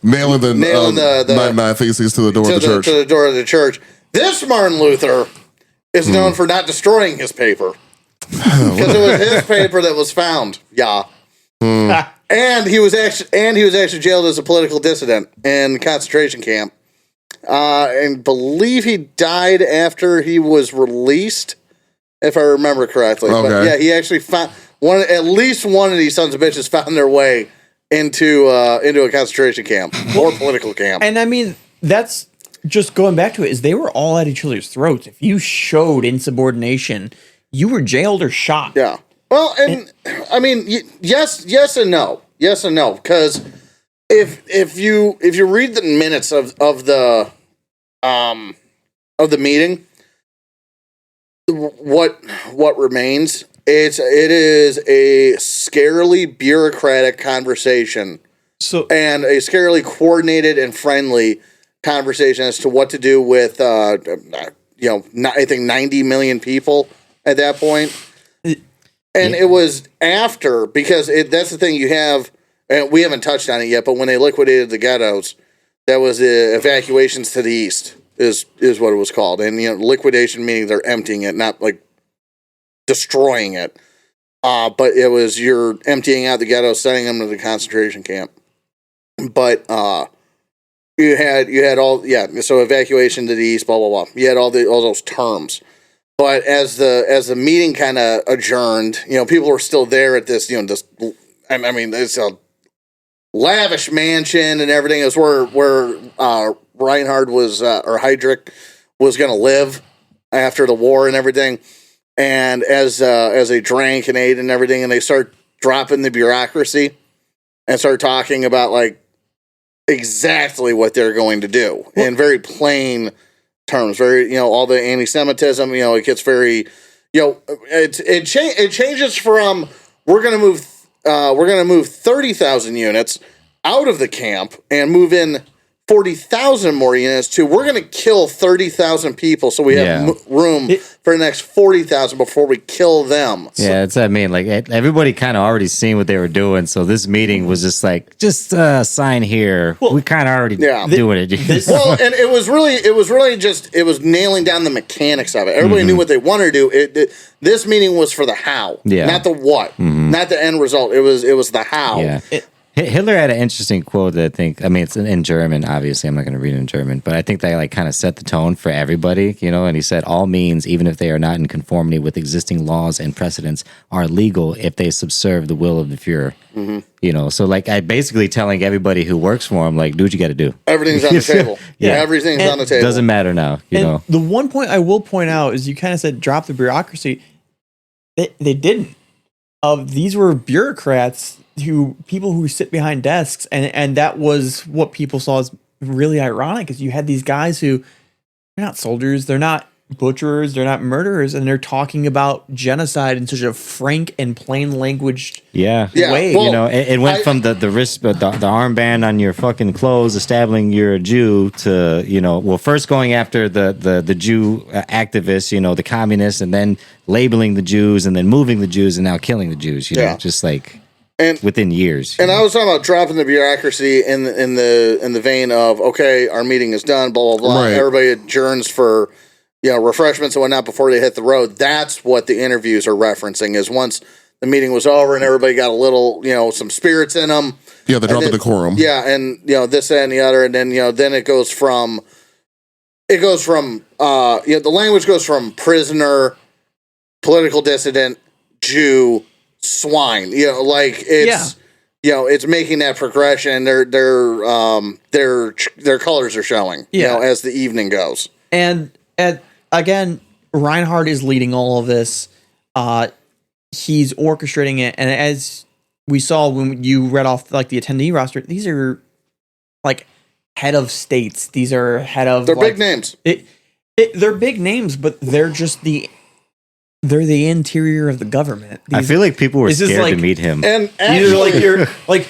the theses to the door of the church. To the door of the church. This Martin Luther is known for not destroying his paper. Because it was his paper that was found. Yeah. And he was actually jailed as a political dissident in concentration camp. And believe he died after he was released, if I remember correctly. Okay. But yeah, he actually found at least one of these sons of bitches found their way into a concentration camp or political camp. And I mean, that's just going back to it, is they were all at each other's throats. If you showed insubordination, you were jailed or shot. Yeah. Well, and I mean, yes and no. Yes and no. Because if you read the minutes of the meeting, what remains, it is a scarily bureaucratic conversation. And a scarily coordinated and friendly conversation as to what to do with I think 90 million people at that point. And it was after, because that's the thing you have, and we haven't touched on it yet, but when they liquidated the ghettos, that was the evacuations to the east is what it was called. And liquidation meaning they're emptying it, not like destroying it. But it was you're emptying out the ghettos, sending them to the concentration camp. But you had all so evacuation to the east, blah blah blah. You had all those terms. But as the meeting kind of adjourned, people were still there at this, this. I mean, it's a lavish mansion and everything. It was where Reinhard was or Heydrich was going to live after the war and everything. And as they drank and ate and everything, and they start dropping the bureaucracy and start talking about like exactly what they're going to do in very plain terms, very, all the anti-Semitism, it gets very, it changes from we're going to move 30,000 units out of the camp and move in 40,000 more units to we're going to kill 30,000 people so we have room for the next 40,000 before we kill them. So, yeah, that's what I mean. Like everybody kind of already seen what they were doing, so this meeting was just like, just sign here. Well, we kind of already doing it. Well, and it was really just nailing down the mechanics of it. Everybody knew what they wanted to do. This meeting was for the how, not the what, not the end result. It was the how. Yeah. Hitler had an interesting quote that I think, I mean, it's in German, obviously. I'm not going to read it in German, but I think that like kind of set the tone for everybody, and he said, all means, even if they are not in conformity with existing laws and precedents, are legal if they subserve the will of the Fuhrer. So like I basically telling everybody who works for him, like, do what you got to do. Everything's on the table. Everything's on the table. Doesn't matter now, you know. The one point I will point out is you kind of said drop the bureaucracy. They didn't. These were bureaucrats people who sit behind desks, and that was what people saw as really ironic, is you had these guys who they're not soldiers, they're not butchers, they're not murderers, and they're talking about genocide in such a frank and plain language way. Well, it went from the wrist, the armband on your fucking clothes, establishing you're a Jew, to first going after the Jew activists, the communists, and then labeling the Jews, and then moving the Jews, and now killing the Jews. Just like. And within years, and I was talking about dropping the bureaucracy in the vein of, okay, our meeting is done, blah blah blah. Right. Everybody adjourns for refreshments and whatnot before they hit the road. That's what the interviews are referencing. Is once the meeting was over and everybody got a little some spirits in them. Yeah, they dropped the decorum. Yeah, and this and the other, and then then it goes from the language goes from prisoner, political dissident, Jew, swine, it's it's making that progression. Their colors are showing, as the evening goes. And again, Reinhard is leading all of this. He's orchestrating it, and as we saw when you read off like the attendee roster, these are like head of states. These are head of big names. They're big names, but they're just they're the interior of the government. I feel like people were scared to meet him. And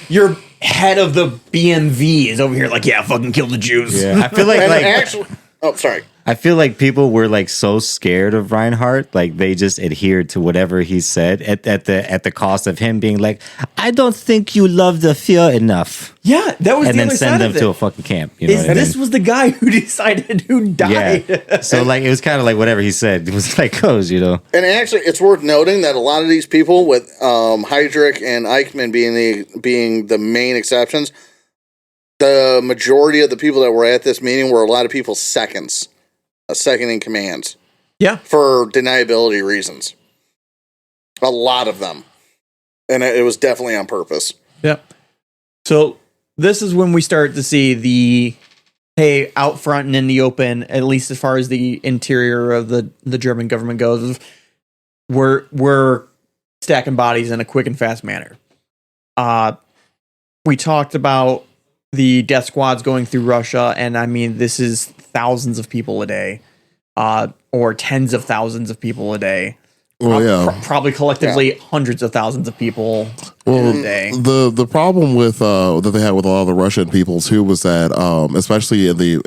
your head of the BMV is over here like, fucking kill the Jews. Yeah, I feel like sorry. I feel like people were like so scared of Reinhardt, like they just adhered to whatever he said at the cost of him being like, I don't think you love the fear enough. Yeah, that was and the then other send side them of it. to a fucking camp. This was the guy who decided who died. Yeah. So like it was kind of like whatever he said. It was like goes, And actually, it's worth noting that a lot of these people, with Heydrich and Eichmann being the main exceptions, the majority of the people that were at this meeting were a lot of people's seconds. A second in commands. Yeah. For deniability reasons. A lot of them. And it was definitely on purpose. Yeah. So this is when we start to see out front and in the open, at least as far as the interior of the German government goes, we're stacking bodies in a quick and fast manner. We talked about the death squads going through Russia, and I mean, this is thousands of people a day, or tens of thousands of people a day. Probably collectively hundreds of thousands of people a day. The problem with that they had with a lot of the Russian people too was that, especially in the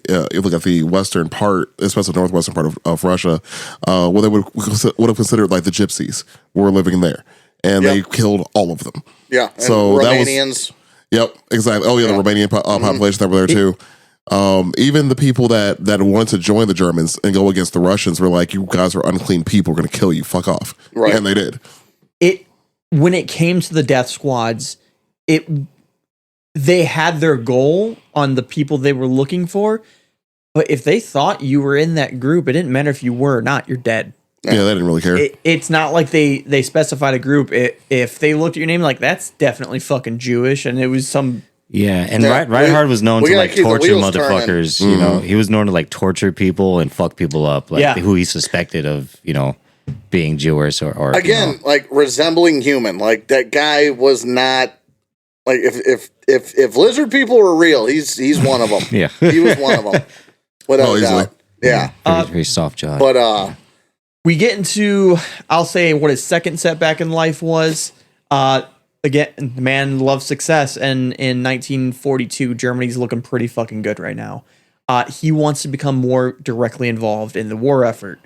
if you look at the western part, especially the northwestern part of Russia, what they would have considered like the gypsies were living there, and they killed all of them. Yeah, so Romanians. Yep, exactly. Oh yeah, the Romanian population that were there too. Even the people that wanted to join the Germans and go against the Russians were like, "You guys are unclean people. We're going to kill you. Fuck off." Right, and they did. When it came to the death squads, it they had their goal on the people they were looking for. But if they thought you were in that group, it didn't matter if you were or not. You're dead. Yeah, they didn't really care. It's not like they specified a group. If they looked at your name like that's definitely fucking Jewish, and it was some. Yeah, and Reinhard was known to like torture motherfuckers. You know, he was known to like torture people and fuck people up, like who he suspected of, being Jewish or again, like resembling human. Like that guy was not like if lizard people were real, he's one of them. Yeah, he was one of them. Without a doubt. Yeah, very soft jaw. But we get into, I'll say, what his second setback in life was. Again, the man loves success, and in 1942, Germany's looking pretty fucking good right now. He wants to become more directly involved in the war effort.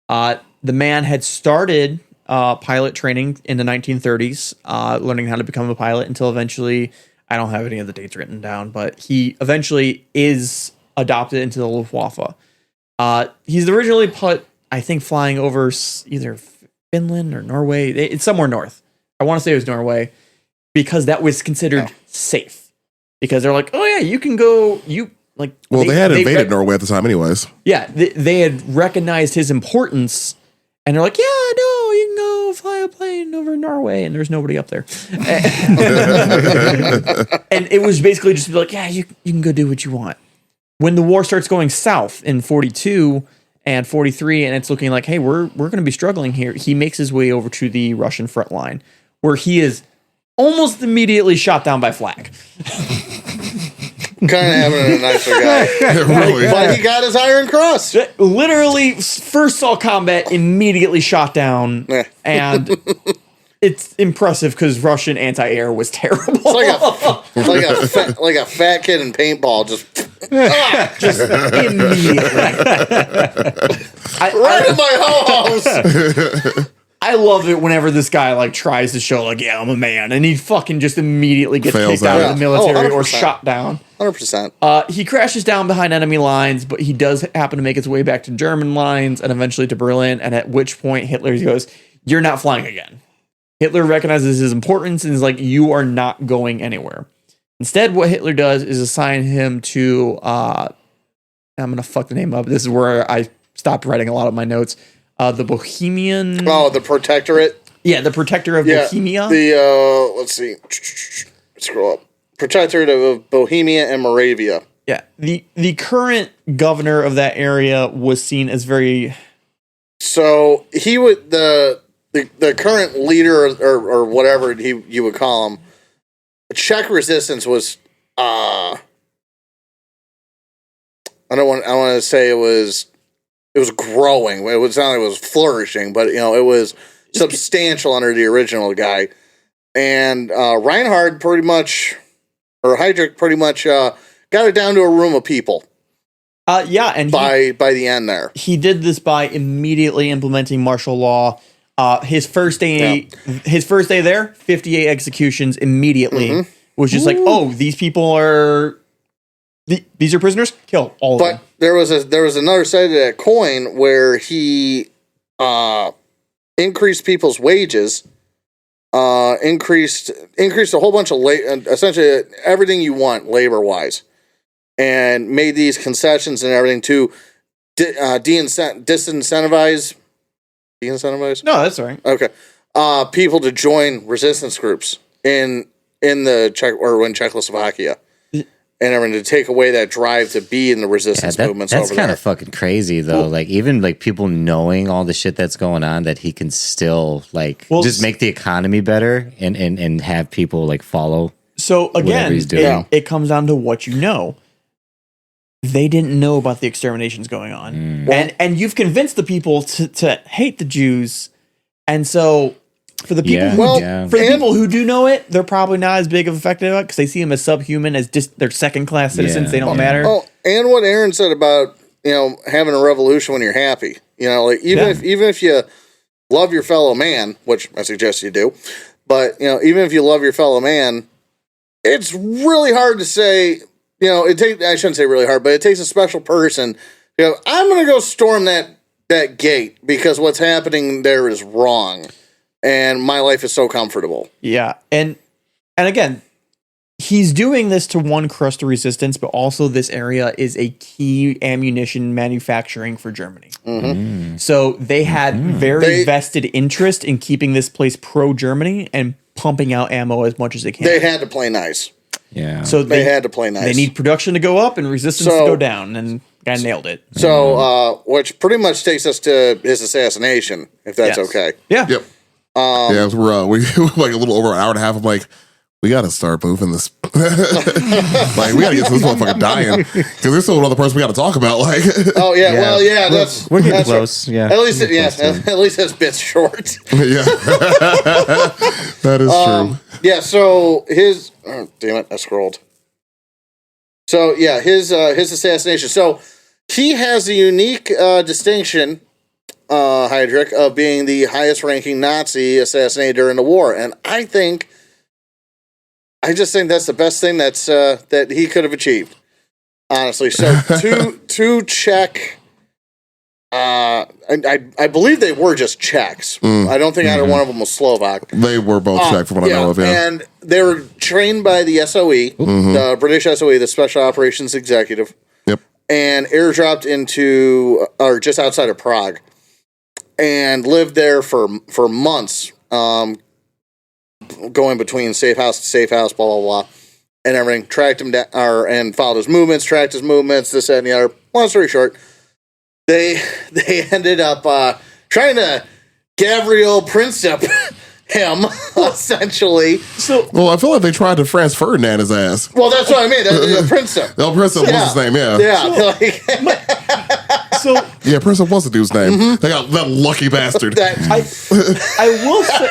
The man had started pilot training in the 1930s, learning how to become a pilot until eventually, I don't have any of the dates written down, but he eventually is adopted into the Luftwaffe. He's originally put, I think, flying over either Finland or Norway. It's somewhere north. I want to say it was Norway because that was considered safe. Because they're like, oh yeah, you can go. Well, they had invaded Norway at the time, anyways. Yeah, they had recognized his importance, and they're like, yeah, no, you can go fly a plane over Norway, and there's nobody up there. And it was basically just to be like, yeah, you can go do what you want. When the war starts going south in 42 and 43, and it's looking like, hey, we're going to be struggling here, he makes his way over to the Russian front line, where he is almost immediately shot down by flak. Kind of having a nicer guy. Really? But he got his Iron Cross. Literally, first saw combat, immediately shot down, and it's impressive because Russian anti-air was terrible. It's like a fat kid in paintball, just immediately. Right in my house. I love it whenever this guy like tries to show like, yeah, I'm a man, and he fucking just immediately gets kicked out of the military or shot down. 100%. He crashes down behind enemy lines, but he does happen to make his way back to German lines and eventually to Berlin. And at which point Hitler goes, "You're not flying again." Hitler recognizes his importance and is like, "You are not going anywhere." Instead, what Hitler does is assign him to. I'm gonna fuck the name up. This is where I stopped writing a lot of my notes. The Bohemian. Oh, the Protectorate. Yeah, the Protector of Bohemia. The let's see, scroll up. Protectorate of Bohemia and Moravia. Yeah, the current governor of that area was seen as very. So he would the current leader or whatever you would call him. Czech resistance was. I want to say it was growing. It was not like it was flourishing, but it was substantial under the original guy. And Reinhard pretty much, or Heydrich pretty much got it down to a room of people. Yeah, and by the end there, he did this by immediately implementing martial law. His first day there, 58 executions immediately. Mm-hmm. Was just like, oh, these people are. These are prisoners. Kill all of them. But there was another side of that coin where he increased people's wages, increased a whole bunch of essentially everything you want labor wise, and made these concessions and everything to disincentivize. Disincentivize? No, that's all right. Okay, people to join resistance groups in the Czechoslovakia. And everyone to take away that drive to be in the resistance movements. That's kind of fucking crazy, though. Like even like people knowing all the shit that's going on, that he can still just make the economy better and have people like follow. So again, it comes down to what you know. They didn't know about the exterminations going on, and you've convinced the people to hate the Jews, and so. For the people, people who do know it, they're probably not as big of effect of it because they see them as subhuman, as just they're second class citizens. They don't matter. Oh, and what Aaron said about having a revolution when you're happy, even if you love your fellow man, which I suggest you do, but even if you love your fellow man, it's really hard to say. I shouldn't say really hard, but it takes a special person. I'm going to go storm that gate because what's happening there is wrong. And my life is so comfortable. Yeah, and again, he's doing this to one, crush the resistance, but also this area is a key ammunition manufacturing for Germany. So they had very vested interest in keeping this place pro-Germany and pumping out ammo as much as they can. They had to play nice. Yeah. So They had to play nice. They need production to go up and resistance to go down, and guy nailed it. So, which pretty much takes us to his assassination, if that's Yes. okay. Yeah. Yep. Yeah, we like a little over an hour and a half. I'm like, we got to start moving this. Like, we got to get to this motherfucker dying because there's still another person we got to talk about. Like, Oh yeah, well yeah, We're getting that's close. Yeah. At least at least this bit's short. yeah, that is true. Yeah, so his damn it, I scrolled. So yeah, his assassination. So he has the unique distinction, Heydrich, of being the highest ranking Nazi assassinated during the war, and I just think that's the best thing that he could have achieved. Honestly, so to check. I believe they were just Czechs. I don't think either one of them was Slovak. They were both Czech from what I know of. Yeah, And they were trained by the SOE, the British SOE, the Special Operations Executive. Yep. And airdropped into, or just outside of Prague, and lived there for months, going between safe house to safe house, blah, blah, blah, and everything. Tracked him down, and followed his movements, tracked his movements, this, that, and the other. Long story short, they ended up trying to Gabriel Princip him, essentially. So well, I feel like they tried to Franz Ferdinand his ass. Well, that's what I mean. Princip. Oh, Princip was his name. Yeah, Yeah. so yeah. Princip was the dude's name. They got that lucky bastard. I will say,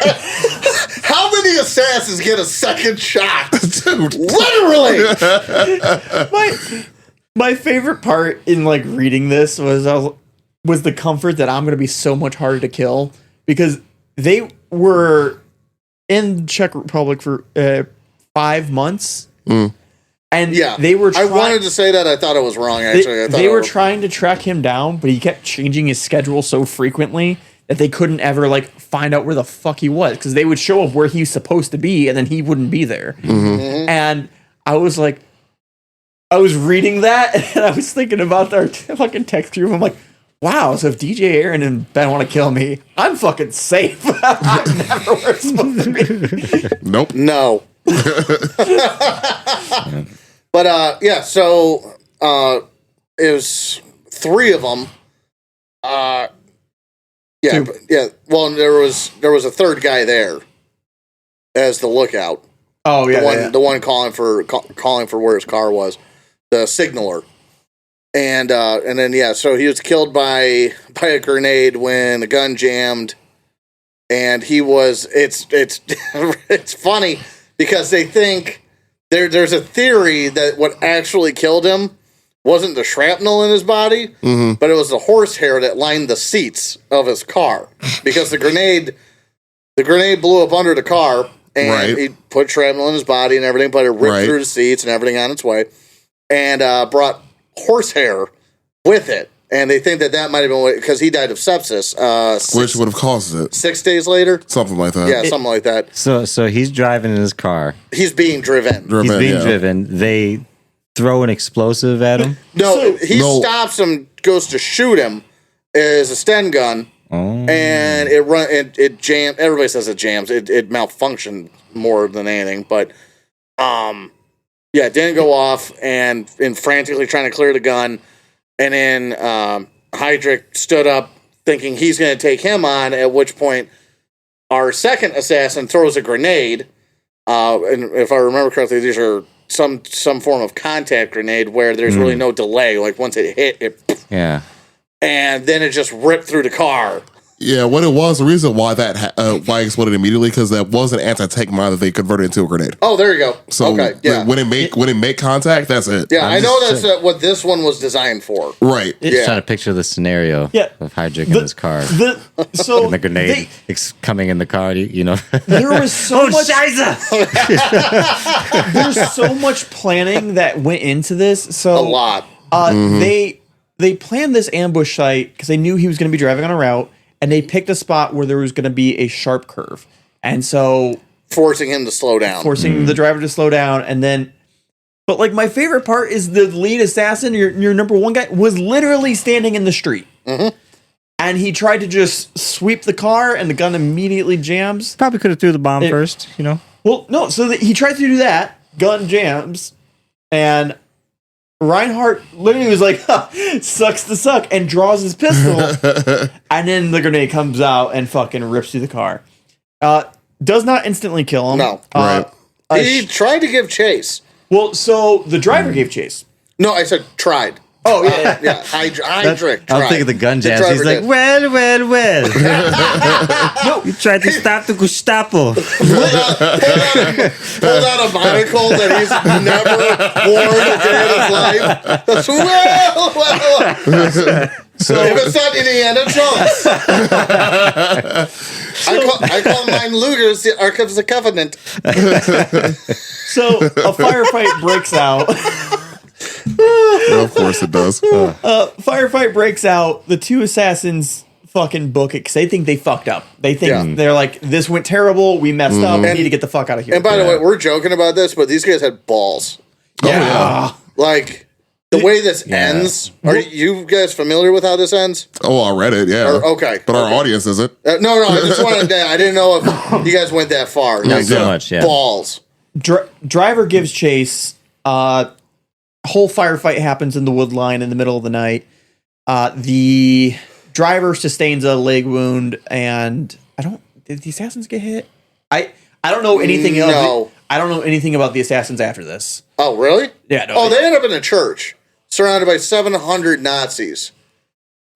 How many assassins get a second shot? Dude, Literally. my favorite part in like reading this was the comfort that I'm going to be so much harder to kill, because they were in Czech Republic for 5 months. And Yeah. they were I wanted to say that. I thought it was wrong, actually. they were trying to track him down, but he kept changing his schedule so frequently that they couldn't ever like find out where the fuck he was, because they would show up where he was supposed to be and then he wouldn't be there. And I was like, I was reading that and I was thinking about our fucking text group. I'm like, wow, so if DJ Aaron and Ben want to kill me, I'm fucking safe. I'm never where it's supposed to be. nope. No. But yeah, so it was 3 of them. Yeah, yeah. Well, and there was a third guy there as the lookout. Oh yeah, The one calling for where his car was, the signaler. And then yeah, so he was killed by a grenade when the gun jammed, and he was it's it's funny because they think there's a theory that what actually killed him wasn't the shrapnel in his body, but it was the horsehair that lined the seats of his car, because the grenade blew up under the car, and he put shrapnel in his body and everything, but it ripped through the seats and everything on its way, and brought horsehair with it. And they think that might have been because he died of sepsis, Which would have caused it. 6 days later. Something like that. Yeah, something like that. So he's driving in his car. He's being driven. He's being driven. They throw an explosive at him. No, he stops him, goes to shoot him. Is a Sten gun, and it jammed. Everybody says it jams. It malfunctioned more than anything, but yeah, it didn't go off. And in frantically trying to clear the gun, and then Heydrich stood up, thinking he's going to take him on. At which point, our second assassin throws a grenade. And if I remember correctly, these are some form of contact grenade where there's really no delay. Like once it hit, Yeah. and then it just ripped through the car. Yeah, what it was, the reason why why it exploded immediately, because that was an anti-tank mine that they converted into a grenade. Oh, there you go. So okay, yeah, when it make contact, that's it. yeah. I know that's what this one was designed for. Right. Just trying to picture the scenario of Heydrich in his car. So and the grenade coming in the car, you know. there was so much. There's so much planning that went into this. So A lot. They planned this ambush site because they knew he was going to be driving on a route, and they picked a spot where there was going to be a sharp curve. And so forcing him to slow down. Forcing the driver to slow down. And then, but like my favorite part is the lead assassin, your number one guy, was literally standing in the street. Mm-hmm. And he tried to just sweep the car and the gun immediately jams. Probably could have threw the bomb first, you know? Well, no, so he tried to do that, gun jams, and Reinhardt literally was like, sucks to suck, and draws his pistol, and then the grenade comes out and fucking rips through the car. Does not instantly kill him. No. Right. He tried to give chase. Well, so the driver gave chase. No, I said tried. Oh, yeah. Yeah, Heydrich tried. I'm thinking the gun jams. He's like, well. You tried to stop the Gestapo. pulled out a monocle that he's never worn a day in his life. That's well. So if it's not Indiana Jones. I call mine Luger's the Ark of the Covenant. So a firefight breaks out. Yeah, of course it does. Firefight breaks out. The two assassins fucking book it because they think they fucked up. They think they're like, this went terrible. We messed up. We need to get the fuck out of here. And by the way, we're joking about this, but these guys had balls. Yeah. Like the way this ends. Are you guys familiar with how this ends? Oh, I read it. Yeah. Okay. But our audience isn't. No. I just wanted to. I didn't know if you guys went that far. Not so much, yeah. Balls. Driver gives chase. Whole firefight happens in the wood line in the middle of the night. The driver sustains a leg wound, and did the assassins get hit? I don't know anything. No. I don't know anything about the assassins after this. Oh, really? Yeah. No, Oh, they end up in a church surrounded by 700 Nazis,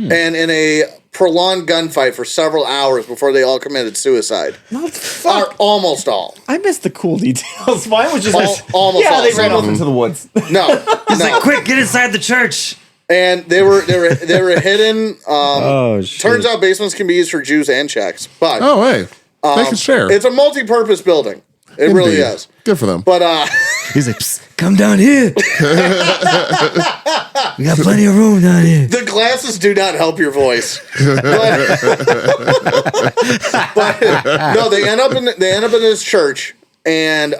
and in a prolonged gunfight for several hours before they all committed suicide. No, fuck. Or almost all. I missed the cool details. Mine was just Almost all. they ran off into the woods. No, He's no. like, quick, get inside the church. And they were hidden. Oh, shit. Turns out basements can be used for Jews and Czechs, but Oh, hey. They can share. it's a multi-purpose building. It really Indeed. is. Good for them. But He's like, psst, come down here. We got plenty of room down here. the glasses do not help your voice. but no, they end up in this church, and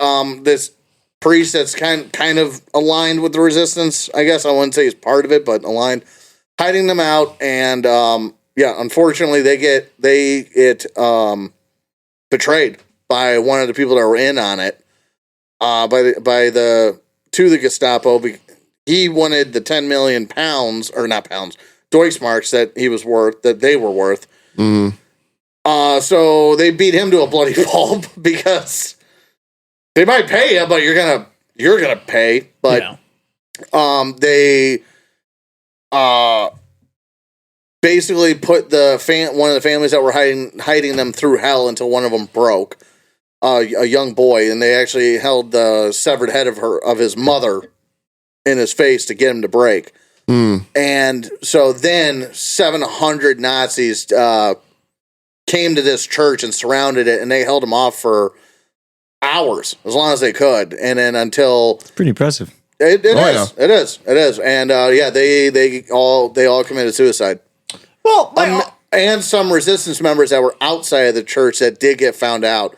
this priest that's kind of aligned with the resistance. I guess I wouldn't say he's part of it, but aligned, hiding them out, and unfortunately they get betrayed by one of the people that were in on it. To the Gestapo. He wanted the 10 million pounds, or not pounds, Deutschmarks that they were worth. Mm-hmm. So they beat him to a bloody pulp because they might pay you, but you're gonna pay. But they basically put one of the families that were hiding them through hell until one of them broke. A young boy, and they actually held the severed head of his mother in his face to get him to break. And so then 700 Nazis came to this church and surrounded it, and they held him off for hours, as long as they could, and then until It's pretty impressive. it is, and they all committed suicide. Well, And some resistance members that were outside of the church that did get found out.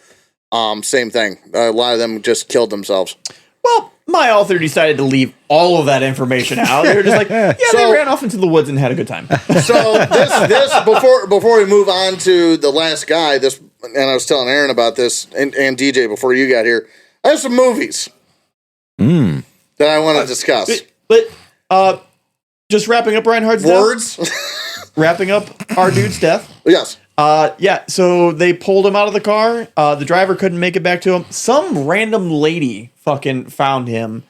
Same thing. A lot of them just killed themselves. well, my author decided to leave all of that information out. They were just like, they ran off into the woods and had a good time. So this before we move on to the last guy, and I was telling Aaron about this and DJ before you got here. I have some movies that I want to discuss. But just wrapping up Reinhardt's Words? wrapping up our dude's death. Yes. So they pulled him out of the car. The driver couldn't make it back to him. Some random lady fucking found him,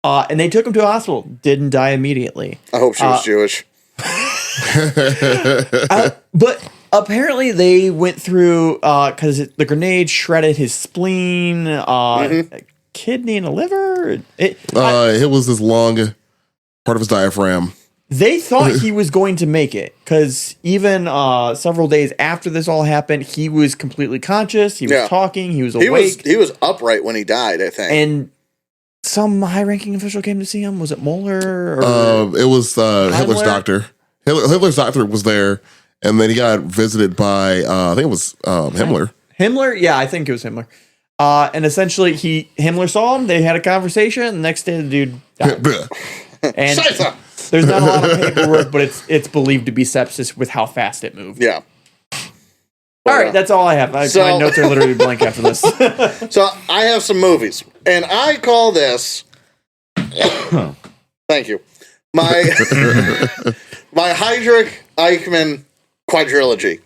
and they took him to a hospital. Didn't die immediately. I hope she was Jewish. But apparently they went through, because the grenade shredded his spleen, a kidney and a liver. It was this long part of his diaphragm. They thought he was going to make it because even several days after this all happened, he was completely conscious. He was talking. He was awake. He was upright when he died, I think. And some high-ranking official came to see him. Was it Mueller? It was Hitler's doctor. Hitler's doctor was there, and then he got visited by I think it was Himmler. Himmler? Yeah, I think it was Himmler. And essentially, Himmler saw him. They had a conversation. And the next day, the dude died. And there's not a lot of paperwork, but it's believed to be sepsis with how fast it moved. Yeah. All right, that's all I have. My notes are literally blank after this. So I have some movies, and I call this. Thank you. My Heydrich Eichmann quadrilogy.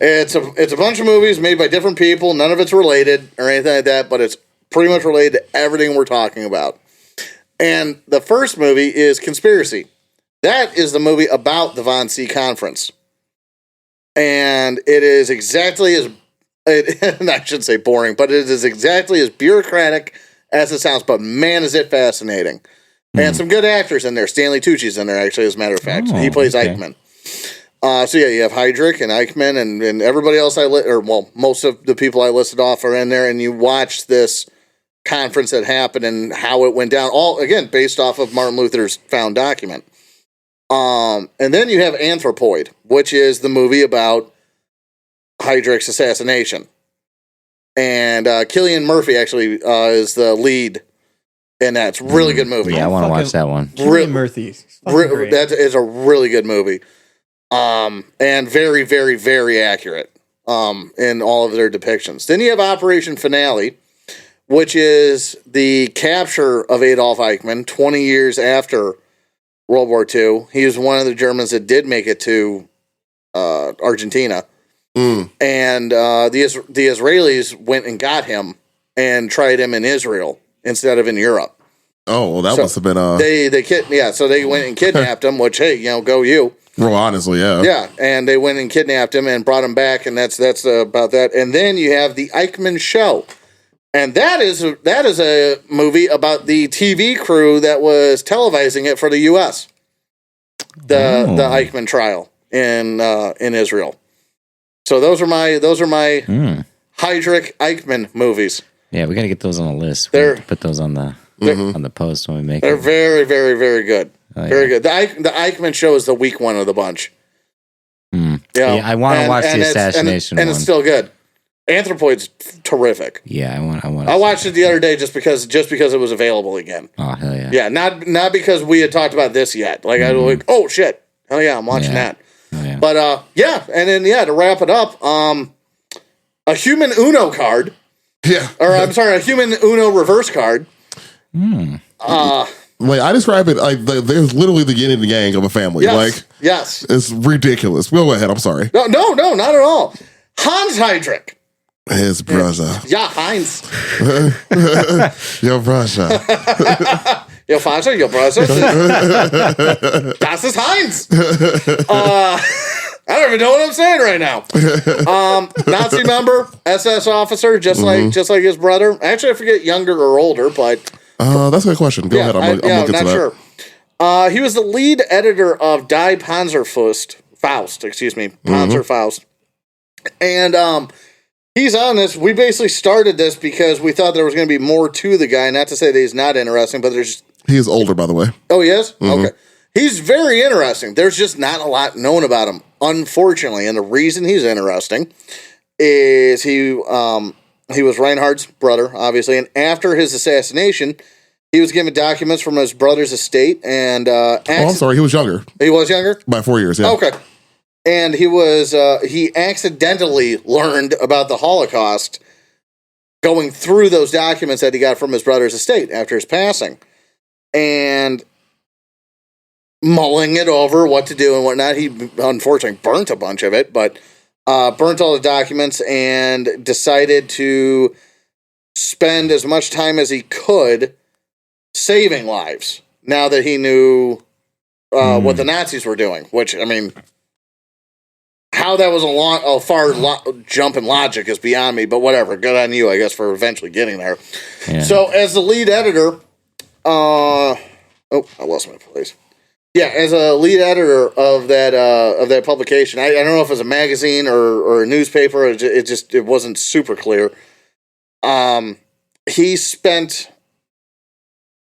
It's a bunch of movies made by different people. None of it's related or anything like that, but it's pretty much related to everything we're talking about. And the first movie is Conspiracy. That is the movie about the Wannsee Conference. And it is exactly as, I shouldn't say boring, but it is exactly as bureaucratic as it sounds. But man, is it fascinating. And some good actors in there. Stanley Tucci's in there, actually, as a matter of fact. He plays Eichmann. So yeah, you have Heydrich and Eichmann and everybody else most of the people I listed off are in there, and you watch this conference that happened and how it went down, all again based off of Martin Luther's found document. And then you have Anthropoid, which is the movie about Heydrich's assassination. And Cillian Murphy actually is the lead in that. It's a really good movie. Yeah, I want to watch that one. Cillian Murphy. That is a really good movie. And very, very, very accurate in all of their depictions. Then you have Operation Finale, which is the capture of Adolf Eichmann 20 years after World War II. He was one of the Germans that did make it to Argentina. And the Israelis went and got him and tried him in Israel instead of in Europe. Oh, well, that must have been so they went and kidnapped him, which, hey, go you. Well, honestly, yeah. Yeah, and they went and kidnapped him and brought him back, and that's about that. And then you have the Eichmann Show. And that is a movie about the TV crew that was televising it for the U.S. The Eichmann trial in Israel. So those are my Heydrich Eichmann movies. Yeah, we got to get those on the list. We have to put those on the post when we make. They're very, very, very good. Oh, yeah. Very good. The Eichmann Show is the weak one of the bunch. Yeah, I want to watch the assassination one. And it's still good. Anthropoid's terrific. Yeah, I watched it the other day just because it was available again. Oh, hell yeah. Yeah, not because we had talked about this yet. Like I was like, oh shit. Hell yeah, I'm watching that. Oh, yeah. But and then to wrap it up, a human Uno card. Yeah. Or I'm sorry, a human Uno reverse card. Like I describe it like there's literally the yin and the yang of a family. Yes. It's ridiculous. Go ahead. I'm sorry. No, not at all. Hans Heydrich. His brother. Yeah, Heinz. Your brother. Your father, your brother. Das ist Heinz. I don't even know what I'm saying right now. Nazi member, SS officer, just like his brother. Actually, I forget younger or older, but that's a good question. Go ahead. I'm looking to that. Sure. He was the lead editor of Die Panzerfaust. Panzerfaust. And he's on this. We basically started this because we thought there was going to be more to the guy. Not to say that he's not interesting, but there's... He is older, by the way. Oh, he is? Okay. He's very interesting. There's just not a lot known about him, unfortunately. And the reason he's interesting is he was Reinhardt's brother, obviously. And after his assassination, he was given documents from his brother's estate. And I'm sorry. He was younger. He was younger? By 4 years, yeah. Okay. And he accidentally learned about the Holocaust going through those documents that he got from his brother's estate after his passing. And mulling it over what to do and whatnot. He unfortunately burnt a bunch of it, but burnt all the documents and decided to spend as much time as he could saving lives now that he knew what the Nazis were doing, which, I mean, how that was a far jump in logic is beyond me, but whatever. Good on you, I guess, for eventually getting there. Yeah. So as the lead editor, I lost my place. Yeah, as a lead editor of that publication, I don't know if it was a magazine or a newspaper. It wasn't super clear. He spent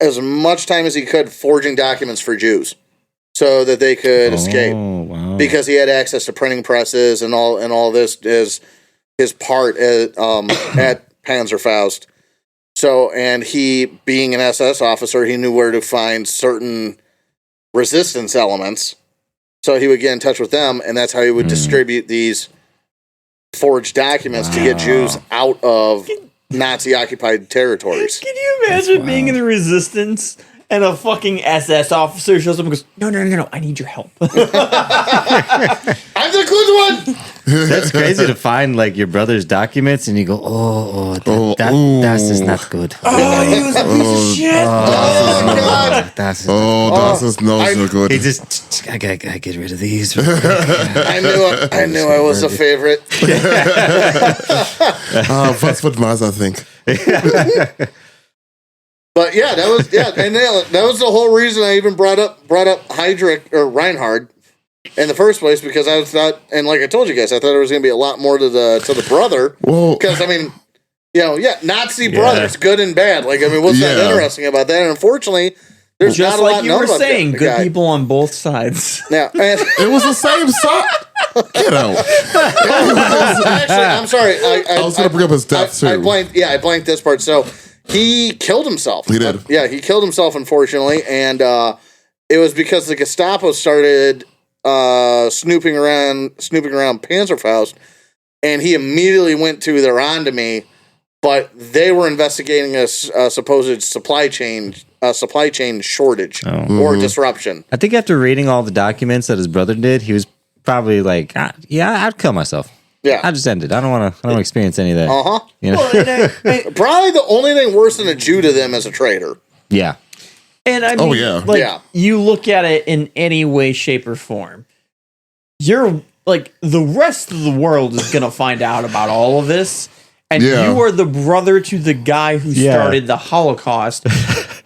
as much time as he could forging documents for Jews so that they could escape. Wow. Because he had access to printing presses and all this is his part at Panzerfaust. So, and he, being an SS officer, he knew where to find certain resistance elements. So he would get in touch with them, and that's how he would distribute these forged documents to get Jews out of Nazi-occupied territories. Can you imagine being in the resistance and a fucking SS officer shows up and goes, no, I need your help. I'm the good one! That's crazy to find like your brother's documents and you go, that is not good. Oh, he was a piece of shit. God. Das is not so good. He just, I gotta get rid of these. I knew I was a favorite. That's what Maza think. But yeah, that was the whole reason I even brought up Heydrich or Reinhard in the first place, because I thought, and like I told you guys, I thought there was going to be a lot more to the brother. Well, because I mean, Nazi brothers, good and bad. Like, I mean, what's that interesting about that? And unfortunately, there's just not a like lot you known were about saying, the good guy. people on both sides. Yeah, and it was the same side. Get out. actually, I'm sorry. I was going to bring up his death too. I blanked this part. So he killed himself. He did. He killed himself, unfortunately, and it was because the Gestapo started snooping around Panzerfaust, and he immediately went to their Rendezvous, but they were investigating a supposed supply chain shortage or disruption. I think after reading all the documents that his brother did, he was probably like, I'd kill myself. Yeah, I just ended. I don't want to experience any of that. You know? Probably the only thing worse than a Jew to them is a traitor. Yeah. And I mean, you look at it in any way, shape, or form. You're like, the rest of the world is going to find out about all of this. And you are the brother to the guy who started the Holocaust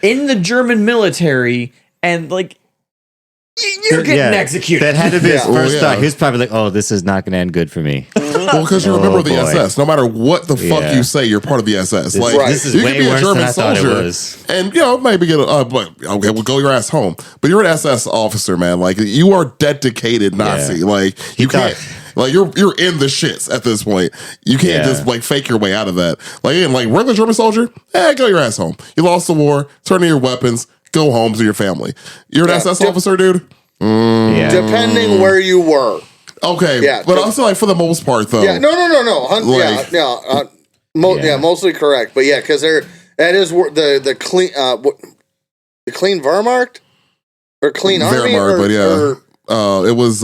in the German military. And like, you're getting executed. That had to be his first thought. He was probably like, oh, this is not going to end good for me. Well, because you remember the SS. No matter what the fuck you say, you're part of the SS. This is way worse than I thought it was. And, maybe get okay, well, go your ass home. But you're an SS officer, man. Like, you are dedicated Nazi. Yeah. Like, you can't... Like, you're in the shits at this point. You can't just, like, fake your way out of that. Like, regular German soldier, go your ass home. You lost the war, turn in your weapons, go home to your family. You're an SS officer, dude? Depending where you were. Okay, but also, like, for the most part, though. Yeah, no. Mostly correct. But yeah, because that is the clean the clean Wehrmacht or clean army. Wehrmacht, it was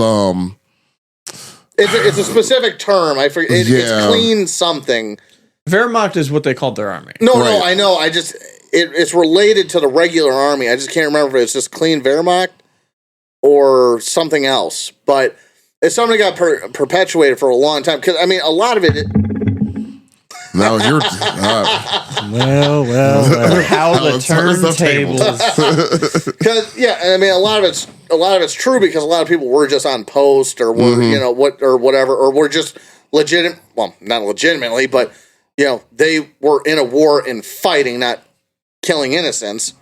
It's a specific term. I forget. It's clean something. Wehrmacht is what they called their army. No, I know. I just it's related to the regular army. I just can't remember if it's just clean Wehrmacht or something else. But it's something that got perpetuated for a long time. Because I mean, a lot of it. No, you're. Well. How the turntables. Because I mean, a lot of it's true because a lot of people were just on post or were or whatever, or were just legitimate. Well, not legitimately, but they were in a war and fighting, not killing innocents.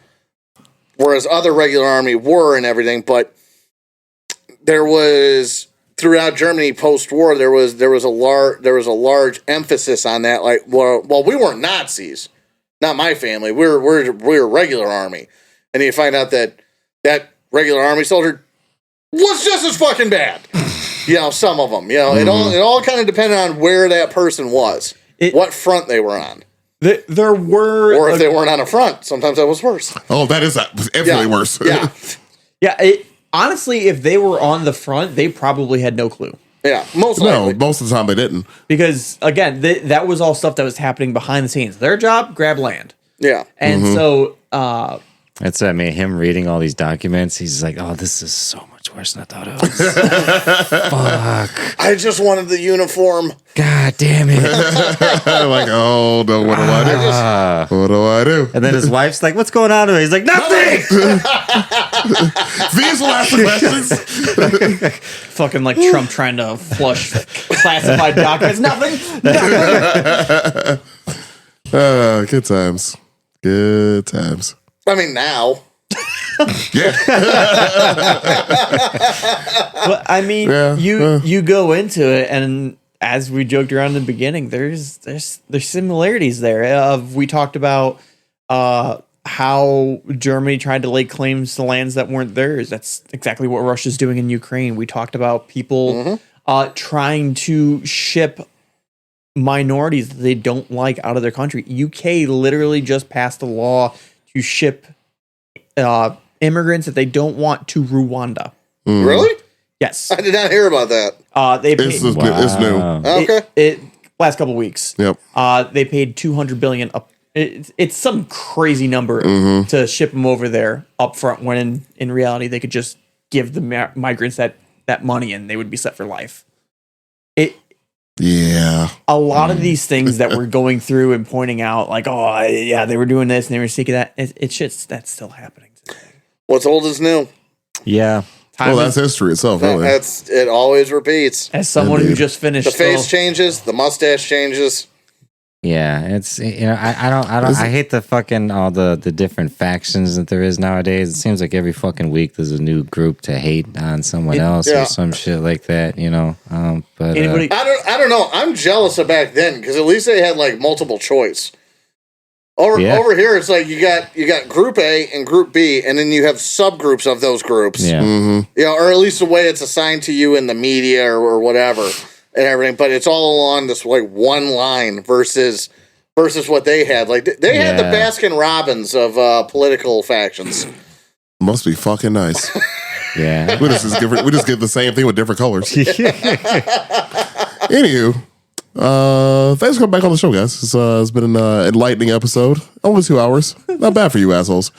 Whereas other regular army were and everything, but there was. Throughout Germany post-war, there was a large emphasis on that. Like, well, we weren't Nazis, not my family. We were regular army, and you find out that regular army soldier was just as fucking bad. Some of them. It all kind of depended on where that person was, what front they were on. There were, or if they weren't on a front, sometimes that was worse. Oh, that is infinitely worse. Yeah. Honestly, if they were on the front, they probably had no clue. Yeah, most of the time they didn't. Because, again, that was all stuff that was happening behind the scenes. Their job, grab land. Yeah. And so... that's I mean, him reading all these documents, he's like, oh, this is so much worse than I thought it was. Fuck. I just wanted the uniform. God damn it. Like, oh, no, what do I do? What do I do? And then his wife's like, what's going on? He's like, nothing! These will ask the questions. Fucking like Trump trying to flush classified documents. Nothing. Good times. Good times. I mean, now. Yeah. But I mean, you go into it, and as we joked around in the beginning, there's similarities there. We talked about how Germany tried to lay claims to lands that weren't theirs. That's exactly what Russia's doing in Ukraine. We talked about people trying to ship minorities that they don't like out of their country. UK literally just passed a law to ship immigrants that they don't want to Rwanda. Really? Yes. I did not hear about that. They paid, It's new. Okay. it last couple weeks. Yep. They paid $200 billion up. It's some crazy number to ship them over there up front, when in reality they could just give the migrants that money and they would be set for life. A lot of these things that we're going through and pointing out, like, oh yeah, they were doing this and they were seeking that. It's just that's still happening today. What's old is new. Yeah. Well, that's history itself, really. It always repeats. As someone who just finished, The face changes, the mustache changes. Yeah, it's I hate the fucking all the different factions that there is nowadays. It seems like every fucking week there's a new group to hate on someone else or some shit like that, But I don't know. I'm jealous of back then because at least they had like multiple choice. Over here, it's like you got Group A and Group B, and then you have subgroups of those groups. Yeah, or at least the way it's assigned to you in the media or whatever. And everything, but it's all along this like one line versus what they had. Like they had the Baskin Robbins of political factions. Must be fucking nice. yeah. We just get the same thing with different colors. Anywho, thanks for coming back on the show, guys. It's been an enlightening episode. Only 2 hours. Not bad for you assholes.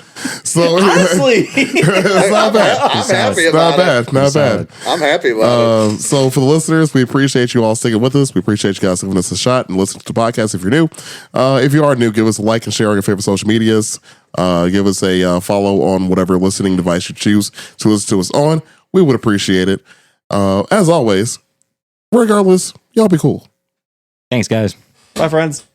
So honestly, it's not bad. I'm happy about it. Not bad. I'm happy about it. So for the listeners, we appreciate you all sticking with us. We appreciate you guys giving us a shot and listening to the podcast if you're new. If you are new, give us a like and share on your favorite social medias. Give us a follow on whatever listening device you choose to listen to us on. We would appreciate it. As always, regardless, y'all be cool. Thanks, guys. bye, friends.